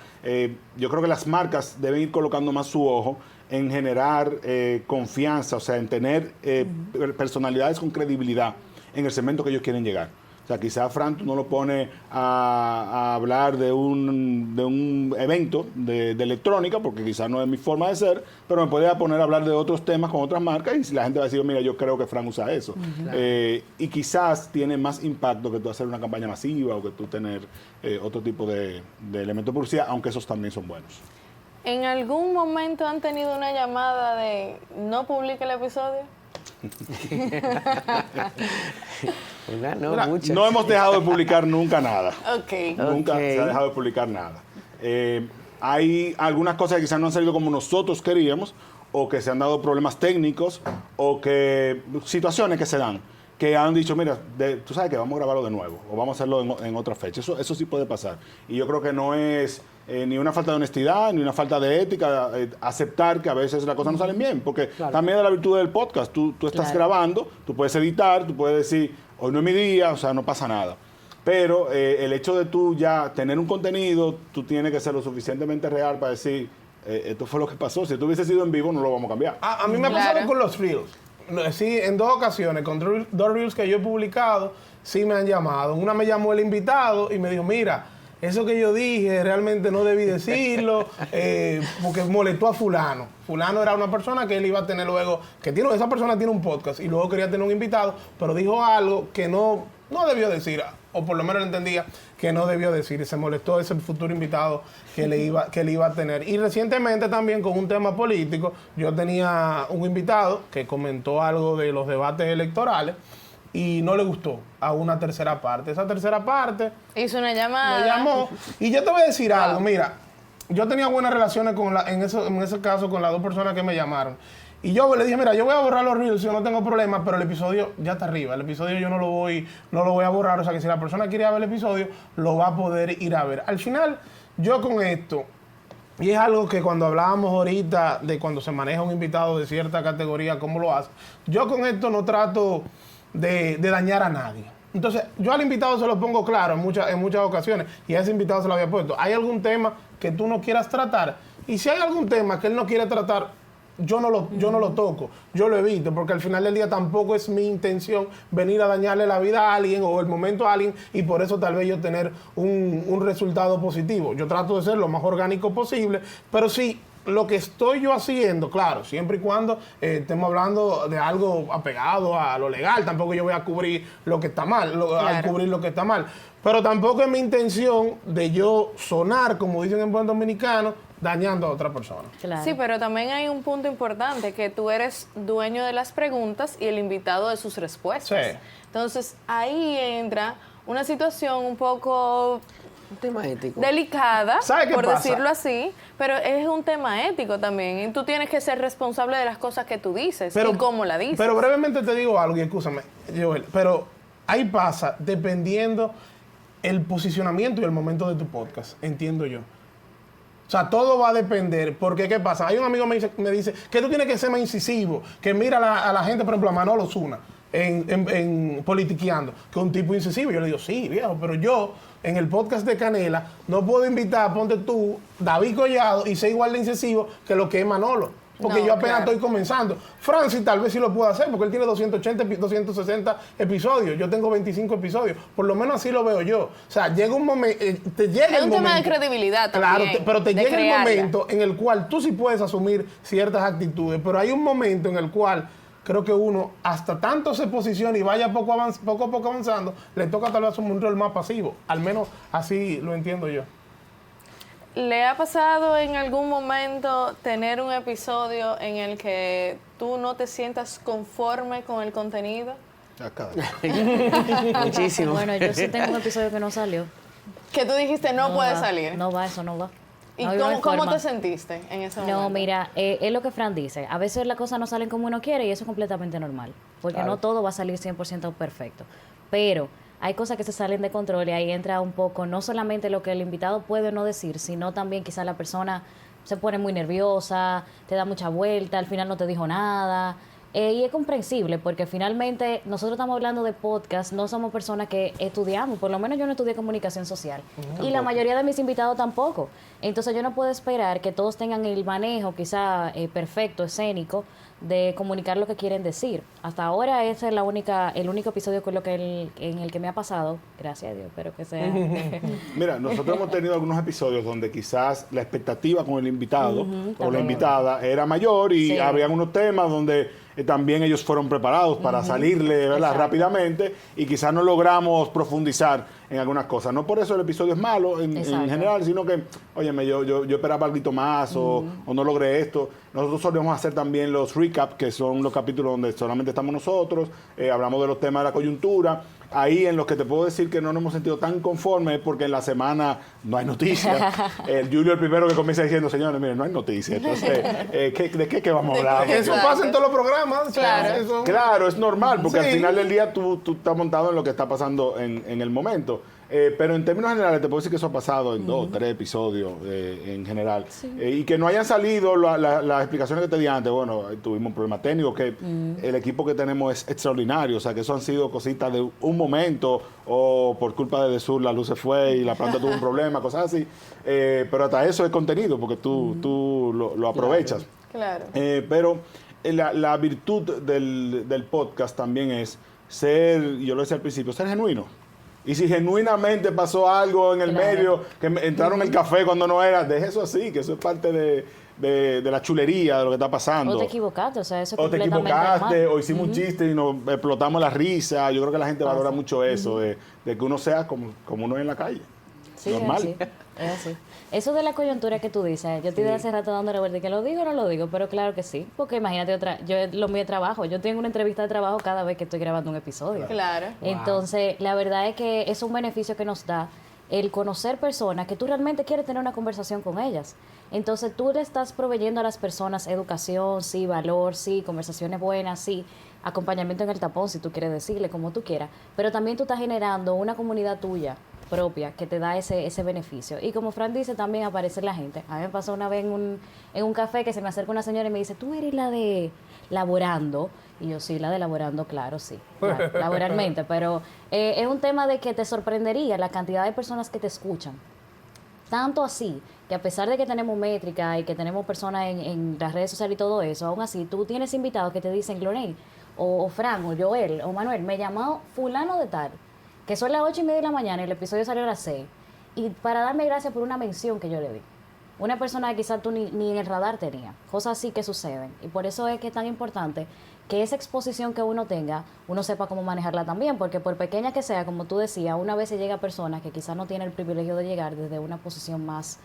yo creo que las marcas deben ir colocando más su ojo en generar confianza, o sea, en tener personalidades con credibilidad en el segmento que ellos quieren llegar. O sea, quizá Fran tú no lo pones a hablar de un evento de electrónica, porque quizá no es mi forma de ser, pero me puede poner a hablar de otros temas con otras marcas, y si la gente va a decir, mira, yo creo que Fran usa eso. Y quizás tiene más impacto que tú hacer una campaña masiva o que tú tener otro tipo de elementos de publicidad, aunque esos también son buenos. ¿En algún momento han tenido una llamada de no publique el episodio? No hemos dejado de publicar nunca nada. Ok. Nunca se ha dejado de publicar nada. Hay algunas cosas que quizás no han salido como nosotros queríamos, o que se han dado problemas técnicos, o que situaciones que se dan, que han dicho, mira, tú sabes que vamos a grabarlo de nuevo, o vamos a hacerlo en otra fecha. Eso sí puede pasar. Y yo creo que no es ni una falta de honestidad, ni una falta de ética, aceptar que a veces las cosas no salen bien, porque también es la virtud del podcast. Tú estás grabando, tú puedes editar, tú puedes decir, hoy no es mi día, o sea, no pasa nada. Pero el hecho de tú ya tener un contenido, tú tienes que ser lo suficientemente real para decir, esto fue lo que pasó. Si tú hubiese sido en vivo, no lo vamos a cambiar. A mí me ha pasado con los Reels. Sí, en 2 ocasiones, con 2 Reels que yo he publicado, sí me han llamado. Una me llamó el invitado y me dijo, mira, eso que yo dije realmente no debí decirlo, porque molestó a fulano. Fulano era una persona que él iba a tener luego, esa persona tiene un podcast y luego quería tener un invitado, pero dijo algo que no debió decir, o por lo menos entendía que no debió decir, y se molestó ese futuro invitado que le iba a tener. Y recientemente también con un tema político, yo tenía un invitado que comentó algo de los debates electorales y no le gustó a una tercera parte. Esa tercera parte hizo una llamada. me llamó, y yo te voy a decir algo, mira, yo tenía buenas relaciones en ese caso con las 2 personas que me llamaron. Y yo le dije, mira, yo voy a borrar los reels, yo no tengo problema, pero el episodio ya está arriba. El episodio yo no lo voy a borrar. O sea que si la persona quiere ir a ver el episodio, lo va a poder ir a ver. Al final, yo con esto, y es algo que cuando hablábamos ahorita de cuando se maneja un invitado de cierta categoría, cómo lo hace, yo con esto no trato de dañar a nadie. Entonces, yo al invitado se lo pongo claro en muchas ocasiones, y a ese invitado se lo había puesto. ¿Hay algún tema que tú no quieras tratar? Y si hay algún tema que él no quiere tratar, yo no lo toco, yo lo evito, porque al final del día tampoco es mi intención venir a dañarle la vida a alguien o el momento a alguien, y por eso tal vez yo tener un resultado positivo. Yo trato de ser lo más orgánico posible, pero sí, lo que estoy yo haciendo, claro, siempre y cuando estemos hablando de algo apegado a lo legal, tampoco yo voy a cubrir lo que está mal, a cubrir lo que está mal, pero tampoco es mi intención de yo sonar, como dicen en buen dominicano, dañando a otra persona. Sí, pero también hay un punto importante, que tú eres dueño de las preguntas y el invitado de sus respuestas. Sí. Entonces, ahí entra una situación un poco Un tema ético. delicada, ¿Sabe qué por pasa? decirlo así, pero es un tema ético también. Y tú tienes que ser responsable de las cosas que tú dices y cómo la dices. Pero brevemente te digo algo, y escúchame, Joel, pero ahí pasa dependiendo el posicionamiento y el momento de tu podcast, entiendo yo. O sea, todo va a depender, porque ¿qué pasa? Hay un amigo que me dice que tú tienes que ser más incisivo, que mira a la gente, por ejemplo, a Manolo Zuna, en Politiqueando, que es un tipo incisivo. Yo le digo, sí, viejo, pero yo, en el podcast de Canela, no puedo invitar, ponte tú, David Collado, y ser igual de incisivo que lo que es Manolo. Porque No, yo apenas claro. estoy comenzando. Francis tal vez sí lo pueda hacer, porque él tiene 280, 260 episodios. Yo tengo 25 episodios. Por lo menos así lo veo yo. O sea, llega un momento, te llega Es el un momento. tema de credibilidad también. Claro, pero te de llega crearla. el momento en el cual tú sí puedes asumir ciertas actitudes, pero hay un momento en el cual creo que uno, hasta tanto se posiciona y vaya poco a poco avanzando, le toca tal vez asumir un rol más pasivo. Al menos así lo entiendo yo. ¿Le ha pasado en algún momento tener un episodio en el que tú no te sientas conforme con el contenido? Muchísimo. Bueno, yo sí tengo un episodio que no salió. Que tú dijiste no puede va, salir. No va, eso no va. ¿Y No hay una cómo forma. te sentiste en ese momento? No, mira, es lo que Fran dice. A veces las cosas no salen como uno quiere y eso es completamente normal. Porque Claro. no todo va a salir 100% perfecto. Pero hay cosas que se salen de control y ahí entra un poco no solamente lo que el invitado puede o no decir, sino también quizá la persona se pone muy nerviosa, te da mucha vuelta, al final no te dijo nada. Y es comprensible porque finalmente nosotros estamos hablando de podcast, no somos personas que estudiamos, por lo menos yo no estudié comunicación social y la mayoría de mis invitados tampoco. Entonces yo no puedo esperar que todos tengan el manejo quizá perfecto, escénico, de comunicar lo que quieren decir. Hasta ahora ese es el único episodio con en el que me ha pasado, gracias a Dios, espero que sea. Mira, nosotros hemos tenido algunos episodios donde quizás la expectativa con el invitado Ujú, o la también. invitada era mayor y Sí. habían unos temas donde también ellos fueron preparados para salirle, ¿verdad? Exacto. rápidamente y quizás no logramos profundizar en algunas cosas. No por eso el episodio es malo en Exacto. general, sino que, óyeme, yo esperaba algo más o no logré esto. Nosotros solemos hacer también los recap, que son los capítulos donde solamente estamos nosotros, hablamos de los temas de la coyuntura. Ahí en los que te puedo decir que no nos hemos sentido tan conformes es porque en la semana no hay noticias. El Julio el primero que comienza diciendo, señores, miren, no hay noticias. Entonces, ¿de qué vamos a hablar? Eso pasa en todos los programas. o sea, Claro. eso- Claro, es normal, porque Sí. al final del día tú estás montado en lo que está pasando en el momento. Pero en términos generales te puedo decir que eso ha pasado en 2, 3 episodios en general. Y que no hayan salido las explicaciones que te di antes. Bueno, tuvimos un problema técnico, que el equipo que tenemos es extraordinario. O sea, que eso han sido cositas de un momento o por culpa de Desur la luz se fue y la planta tuvo un problema, cosas así. Pero hasta eso es contenido, porque tú lo aprovechas. Claro. Pero la virtud del podcast también es ser, yo lo decía al principio, ser genuino. Y si genuinamente pasó algo en el Claro. medio, que entraron el café cuando no era, deje eso así, que eso es parte de la chulería, de lo que está pasando. O te equivocaste, o sea, eso es O te completamente equivocaste, normal. o hicimos un chiste y nos explotamos la risa. Yo creo que la gente valora mucho eso, de que uno sea como uno es en la calle. Sí, Normal. es así. Eso de la coyuntura que tú dices, yo te iba hace rato dándole vuelta, que lo digo o no lo digo, pero claro que sí, porque imagínate yo lo mío de trabajo, yo tengo una entrevista de trabajo cada vez que estoy grabando un episodio. Claro. Entonces, la verdad es que es un beneficio que nos da el conocer personas que tú realmente quieres tener una conversación con ellas. Entonces, tú le estás proveyendo a las personas educación, sí, valor, sí, conversaciones buenas, sí, acompañamiento en el tapón, si tú quieres decirle, como tú quieras, pero también tú estás generando una comunidad tuya propia que te da ese beneficio. Y como Fran dice, también aparece la gente. A mí me pasó una vez en un café que se me acerca una señora y me dice, ¿tú eres la de Laborando? Y yo, sí, la de Laborando, claro, sí, claro, laboralmente. Pero es un tema de que te sorprendería la cantidad de personas que te escuchan. Tanto así, que a pesar de que tenemos métrica y que tenemos personas en las redes sociales y todo eso, aún así, tú tienes invitados que te dicen, Glorey, o Fran, o Joel, o Manuel, me llamó fulano de tal, que son las 8:30 de la mañana y el episodio salió a las 6, y para darme gracias por una mención que yo le di. Una persona que quizás tú ni en el radar tenía. Cosas así que suceden. Y por eso es que es tan importante que esa exposición que uno tenga, uno sepa cómo manejarla también, porque por pequeña que sea, como tú decías, una vez se llega a personas que quizás no tienen el privilegio de llegar desde una posición más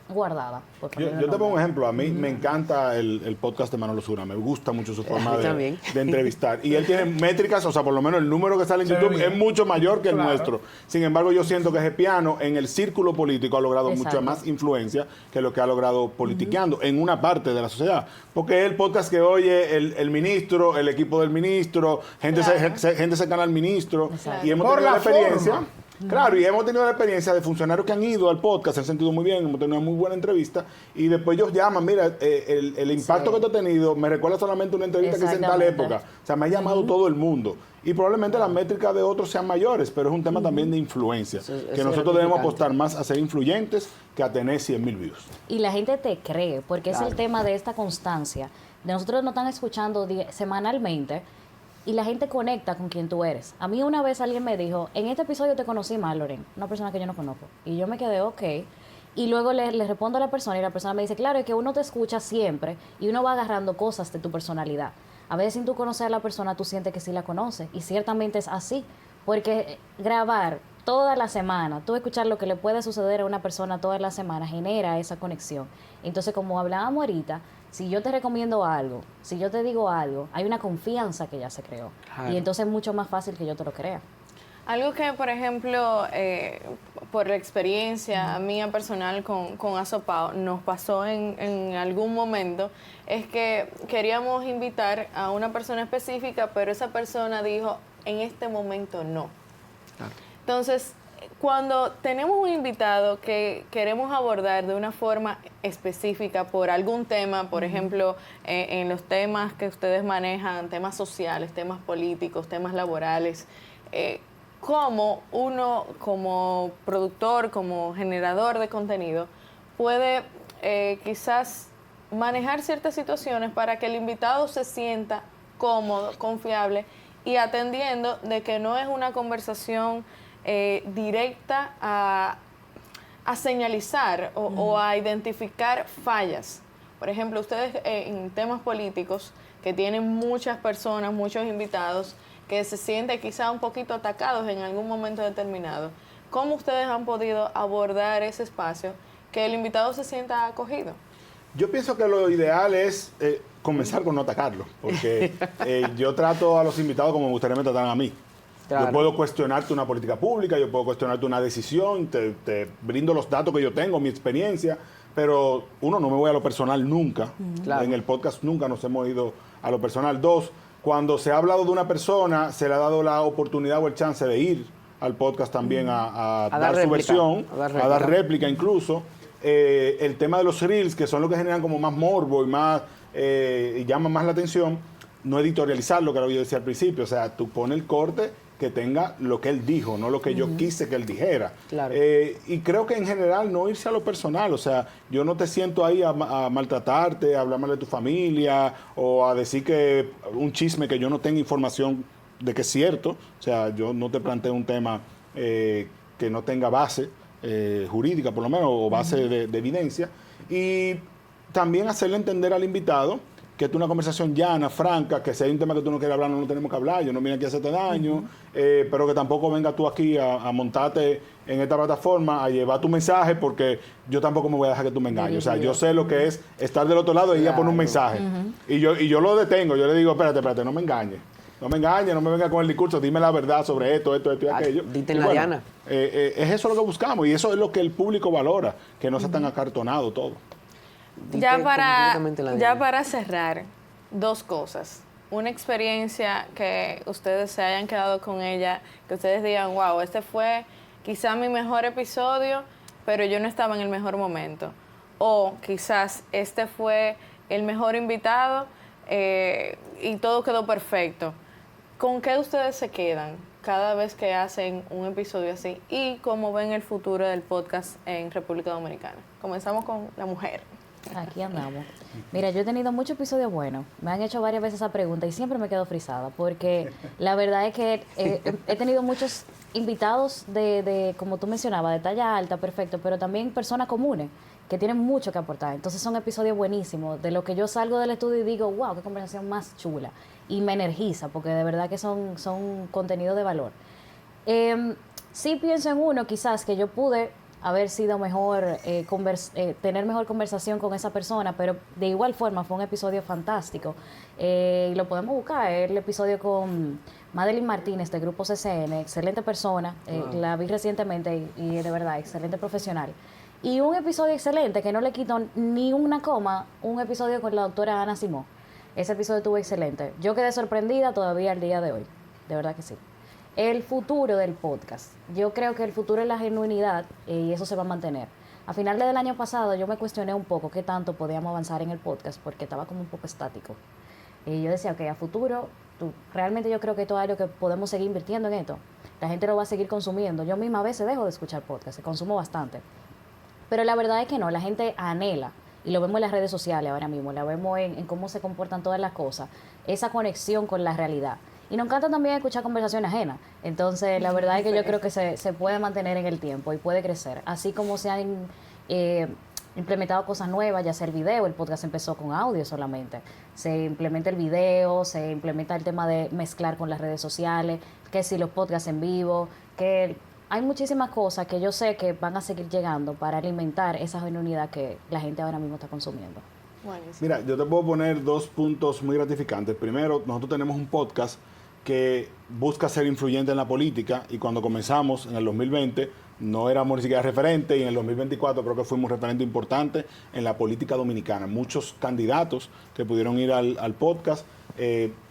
guardada. Yo te pongo un ejemplo. A mí me encanta el podcast de Manolo Zuna. Me gusta mucho su forma de entrevistar. Y él tiene métricas, o sea, por lo menos el número que sale en YouTube es mucho mayor que el nuestro. Sin embargo, yo siento que ese piano en el círculo político ha logrado mucha más influencia que lo que ha logrado politiqueando en una parte de la sociedad. Porque es el podcast que oye el ministro, el equipo del ministro, gente cercana al ministro. Y hemos tenido la experiencia. Claro, y hemos tenido la experiencia de funcionarios que han ido al podcast, se han sentido muy bien, hemos tenido una muy buena entrevista, y después ellos llaman, mira, el impacto que tú has tenido me recuerda solamente una entrevista que hice en tal época. O sea, me ha llamado todo el mundo. Y probablemente las métricas de otros sean mayores, pero es un tema también de influencia, que nosotros debemos apostar más a ser influyentes que a tener 100,000 views. Y la gente te cree, porque es el tema de esta constancia. De nosotros nos están escuchando semanalmente, y la gente conecta con quien tú eres. A mí una vez alguien me dijo, en este episodio te conocí más, Loren, una persona que yo no conozco. Y yo me quedé, ok. Y luego le respondo a la persona y la persona me dice, claro, es que uno te escucha siempre y uno va agarrando cosas de tu personalidad. A veces sin tú conocer a la persona, tú sientes que sí la conoces. Y ciertamente es así. Porque grabar toda la semana, tú escuchar lo que le puede suceder a una persona toda la semana, genera esa conexión. Entonces, como hablábamos ahorita, si yo te recomiendo algo, si yo te digo algo, hay una confianza que ya se creó. Claro. Y entonces es mucho más fácil que yo te lo crea. Algo que, por ejemplo, por la experiencia mía personal con Asopao, nos pasó en algún momento, es que queríamos invitar a una persona específica, pero esa persona dijo, en este momento no. Claro. Entonces, cuando tenemos un invitado que queremos abordar de una forma específica por algún tema, por ejemplo, en los temas que ustedes manejan, temas sociales, temas políticos, temas laborales, cómo uno como productor, como generador de contenido, puede quizás manejar ciertas situaciones para que el invitado se sienta cómodo, confiable y atendiendo de que no es una conversación directa a señalizar o a identificar fallas. Por ejemplo, ustedes en temas políticos que tienen muchas personas, muchos invitados, que se sienten quizá un poquito atacados en algún momento determinado, ¿cómo ustedes han podido abordar ese espacio que el invitado se sienta acogido? Yo pienso que lo ideal es comenzar con no atacarlo, porque yo trato a los invitados como me gustaría me trataran a mí. Claro. Yo puedo cuestionarte una política pública, yo puedo cuestionarte una decisión, te brindo los datos que yo tengo, mi experiencia, pero uno, no me voy a lo personal nunca. Claro. En el podcast nunca nos hemos ido a lo personal. Dos, cuando se ha hablado de una persona, se le ha dado la oportunidad o el chance de ir al podcast también a dar su versión, a dar réplica incluso. El tema de los reels, que son los que generan como más morbo y más y llaman más la atención, no editorializarlo, que era lo que yo decía al principio. O sea, tú pones el corte que tenga lo que él dijo, no lo que yo quise que él dijera. Claro. Y creo que en general no irse a lo personal. O sea, yo no te siento ahí a maltratarte, a hablar mal de tu familia o a decir que un chisme que yo no tenga información de que es cierto. O sea, yo no te planteo un tema que no tenga base jurídica, por lo menos, o base de evidencia. Y también hacerle entender al invitado que es una conversación llana, franca, que si hay un tema que tú no quieres hablar, no lo tenemos que hablar, yo no vine aquí a hacerte daño, pero que tampoco venga tú aquí a montarte en esta plataforma, a llevar tu mensaje, porque yo tampoco me voy a dejar que tú me engañes. O sea, yo sé lo que es estar del otro lado y ir a poner un mensaje. Y yo lo detengo, yo le digo, espérate, no me engañes. No me engañes, no me venga con el discurso, dime la verdad sobre esto y aquello. Dite la diana. Es eso lo que buscamos y eso es lo que el público valora, que no sea tan acartonado todo. Ya para cerrar, dos cosas. Una experiencia que ustedes se hayan quedado con ella, que ustedes digan, wow, este fue quizá mi mejor episodio, pero yo no estaba en el mejor momento. O quizás este fue el mejor invitado y todo quedó perfecto. ¿Con qué ustedes se quedan cada vez que hacen un episodio así? ¿Y cómo ven el futuro del podcast en República Dominicana? Comenzamos con la mujer. Aquí andamos. Mira, yo he tenido muchos episodios buenos. Me han hecho varias veces esa pregunta y siempre me quedo frisada porque la verdad es que he tenido muchos invitados de, como tú mencionabas, de talla alta, perfecto, pero también personas comunes que tienen mucho que aportar. Entonces son episodios buenísimos de los que yo salgo del estudio y digo, wow, qué conversación más chula. Y me energiza porque de verdad que son contenido de valor. Sí pienso en uno quizás que yo pude haber sido mejor, tener mejor conversación con esa persona, pero de igual forma fue un episodio fantástico. Y lo podemos buscar, el episodio con Madeline Martínez de Grupo CCN, excelente persona, la vi recientemente y de verdad, excelente profesional. Y un episodio excelente, que no le quito ni una coma, un episodio con la doctora Ana Simó. Ese episodio estuvo excelente. Yo quedé sorprendida todavía al día de hoy, de verdad que sí. El futuro del podcast. Yo creo que el futuro es la genuinidad y eso se va a mantener. A finales del año pasado yo me cuestioné un poco qué tanto podíamos avanzar en el podcast porque estaba como un poco estático. Y yo decía, ok, a futuro, realmente yo creo que esto es algo que podemos seguir invirtiendo en esto. La gente lo va a seguir consumiendo. Yo misma a veces dejo de escuchar podcast, consumo bastante. Pero la verdad es que no, la gente anhela, y lo vemos en las redes sociales ahora mismo, la vemos en cómo se comportan todas las cosas, esa conexión con la realidad. Y nos encanta también escuchar conversaciones ajenas. Entonces, la verdad es que yo creo que se puede mantener en el tiempo y puede crecer. Así como se han implementado cosas nuevas, ya sea el video, el podcast empezó con audio solamente. Se implementa el video, se implementa el tema de mezclar con las redes sociales, que si los podcasts en vivo, que hay muchísimas cosas que yo sé que van a seguir llegando para alimentar esa genuinidad que la gente ahora mismo está consumiendo. Buenísimo. Mira, yo te puedo poner 2 puntos muy gratificantes. Primero, nosotros tenemos un podcast que busca ser influyente en la política y cuando comenzamos en el 2020 no éramos ni siquiera referente y en el 2024 creo que fuimos un referente importante en la política dominicana. Muchos candidatos que pudieron ir al podcast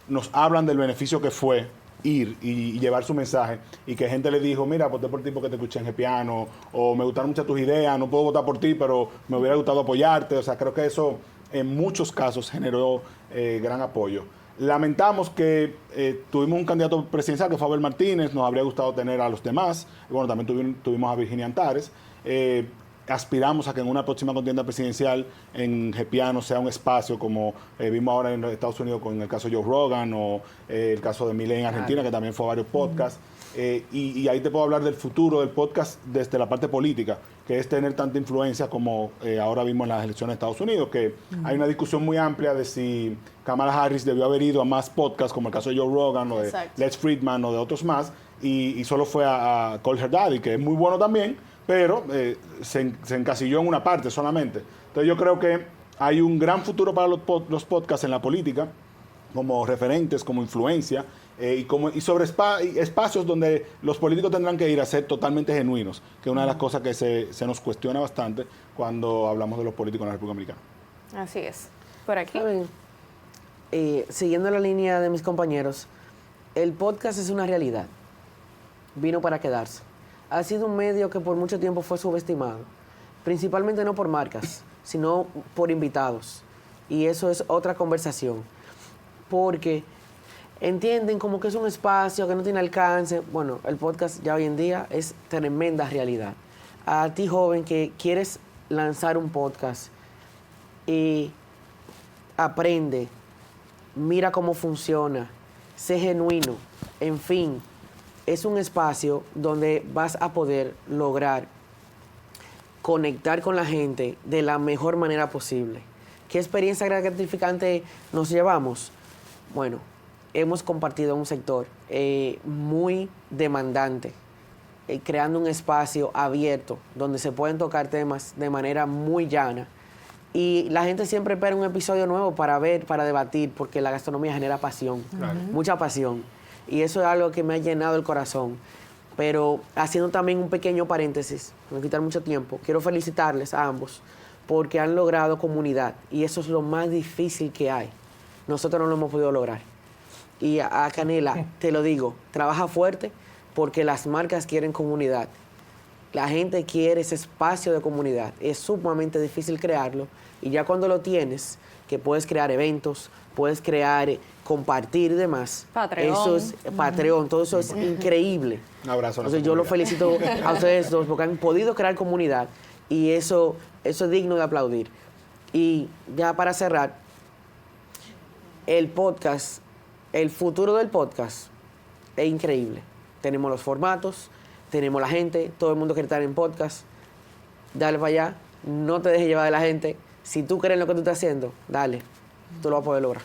nos hablan del beneficio que fue ir y llevar su mensaje y que gente le dijo, mira, voté por ti porque te escuché en Gepiano o me gustaron mucho tus ideas, no puedo votar por ti, pero me hubiera gustado apoyarte. O sea, creo que eso en muchos casos generó gran apoyo. Lamentamos que tuvimos un candidato presidencial que fue Abel Martínez, nos habría gustado tener a los demás. Bueno, también tuvimos a Virginia Antares. Aspiramos a que en una próxima contienda presidencial en Gepiano sea un espacio como vimos ahora en Estados Unidos con el caso de Joe Rogan o el caso de Milei en Argentina, que también fue a varios podcasts. Y ahí te puedo hablar del futuro del podcast desde la parte política, que es tener tanta influencia como ahora vimos en las elecciones de Estados Unidos, que hay una discusión muy amplia de si Kamala Harris debió haber ido a más podcasts, como el caso de Joe Rogan o de Lex Fridman o de otros más, y solo fue a Call Her Daddy, que es muy bueno también, pero se encasilló en una parte solamente. Entonces yo creo que hay un gran futuro para los podcasts en la política, como referentes, como influencia, y sobre espacios donde los políticos tendrán que ir a ser totalmente genuinos, que es una de las cosas que se nos cuestiona bastante cuando hablamos de los políticos en la República Dominicana. Así es. Por aquí. Siguiendo la línea de mis compañeros, el podcast es una realidad. Vino para quedarse. Ha sido un medio que por mucho tiempo fue subestimado, principalmente no por marcas, sino por invitados. Y eso es otra conversación, porque entienden como que es un espacio que no tiene alcance. Bueno, el podcast ya hoy en día es tremenda realidad. A ti, joven, que quieres lanzar un podcast, aprende, mira cómo funciona, sé genuino, en fin. Es un espacio donde vas a poder lograr conectar con la gente de la mejor manera posible. ¿Qué experiencia gratificante nos llevamos? Bueno, hemos compartido un sector muy demandante, creando un espacio abierto donde se pueden tocar temas de manera muy llana. Y la gente siempre espera un episodio nuevo para ver, para debatir, porque la gastronomía genera pasión, mucha pasión. Y eso es algo que me ha llenado el corazón. Pero haciendo también un pequeño paréntesis, no quitar mucho tiempo, quiero felicitarles a ambos porque han logrado comunidad. Y eso es lo más difícil que hay. Nosotros no lo hemos podido lograr. Y a Canela, te lo digo, trabaja fuerte porque las marcas quieren comunidad. La gente quiere ese espacio de comunidad. Es sumamente difícil crearlo. Y ya cuando lo tienes, que puedes crear eventos, puedes crear, compartir y demás. Patreon. Eso es Patreon, todo eso es increíble. Un abrazo. Entonces yo los felicito a ustedes dos porque han podido crear comunidad y eso es digno de aplaudir. Y ya para cerrar, el podcast, el futuro del podcast es increíble. Tenemos los formatos, tenemos la gente, todo el mundo quiere estar en podcast. Dale para allá, no te dejes llevar de la gente. Si tú crees en lo que tú estás haciendo, dale, tú lo vas a poder lograr.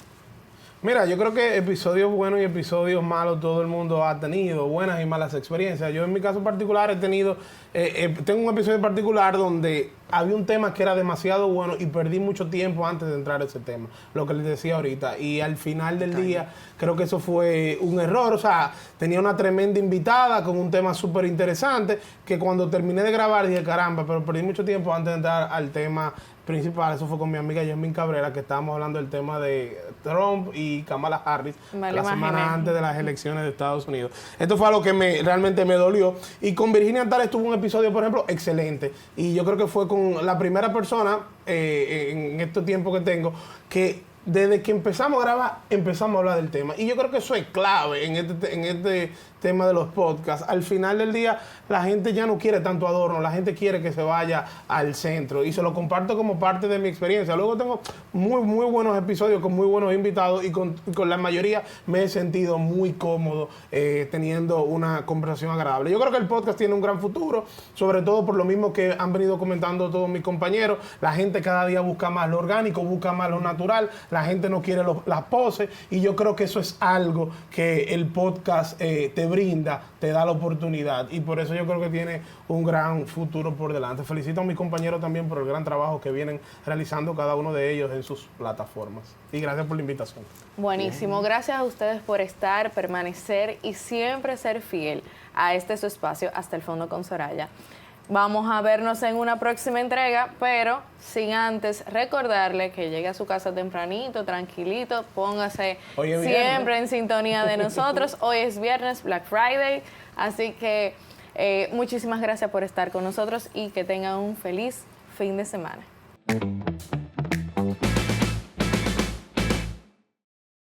Mira, yo creo que episodios buenos y episodios malos todo el mundo ha tenido, buenas y malas experiencias. Yo en mi caso particular he tenido tengo un episodio en particular donde había un tema que era demasiado bueno y perdí mucho tiempo antes de entrar a ese tema, lo que les decía ahorita. Y al final del día, creo que eso fue un error. O sea, tenía una tremenda invitada con un tema súper interesante que cuando terminé de grabar dije, caramba, pero perdí mucho tiempo antes de entrar al tema principal. Eso fue con mi amiga Yasmin Cabrera, que estábamos hablando del tema de Trump y Kamala Harris la semana antes de las elecciones de Estados Unidos. Esto fue algo que realmente me dolió. Y con Virginia Antares tuvo un episodio, por ejemplo, excelente. Y yo creo que fue con la primera persona en este tiempo que tengo que desde que empezamos a grabar, empezamos a hablar del tema. Y yo creo que eso es clave en este tema de los podcasts. Al final del día, la gente ya no quiere tanto adorno, la gente quiere que se vaya al centro. Y se lo comparto como parte de mi experiencia. Luego tengo muy buenos episodios con muy buenos invitados y con la mayoría me he sentido muy cómodo teniendo una conversación agradable. Yo creo que el podcast tiene un gran futuro, sobre todo por lo mismo que han venido comentando todos mis compañeros. La gente cada día busca más lo orgánico, busca más lo natural. La gente no quiere las poses y yo creo que eso es algo que el podcast te brinda, te da la oportunidad y por eso yo creo que tiene un gran futuro por delante. Felicito a mis compañeros también por el gran trabajo que vienen realizando cada uno de ellos en sus plataformas. Y gracias por la invitación. Buenísimo, gracias a ustedes por estar, permanecer y siempre ser fiel a su espacio Hasta el Fondo con Soraya. Vamos a vernos en una próxima entrega, pero sin antes recordarle que llegue a su casa tempranito, tranquilito, póngase siempre en sintonía de nosotros. Hoy es viernes, Black Friday, así que muchísimas gracias por estar con nosotros y que tengan un feliz fin de semana.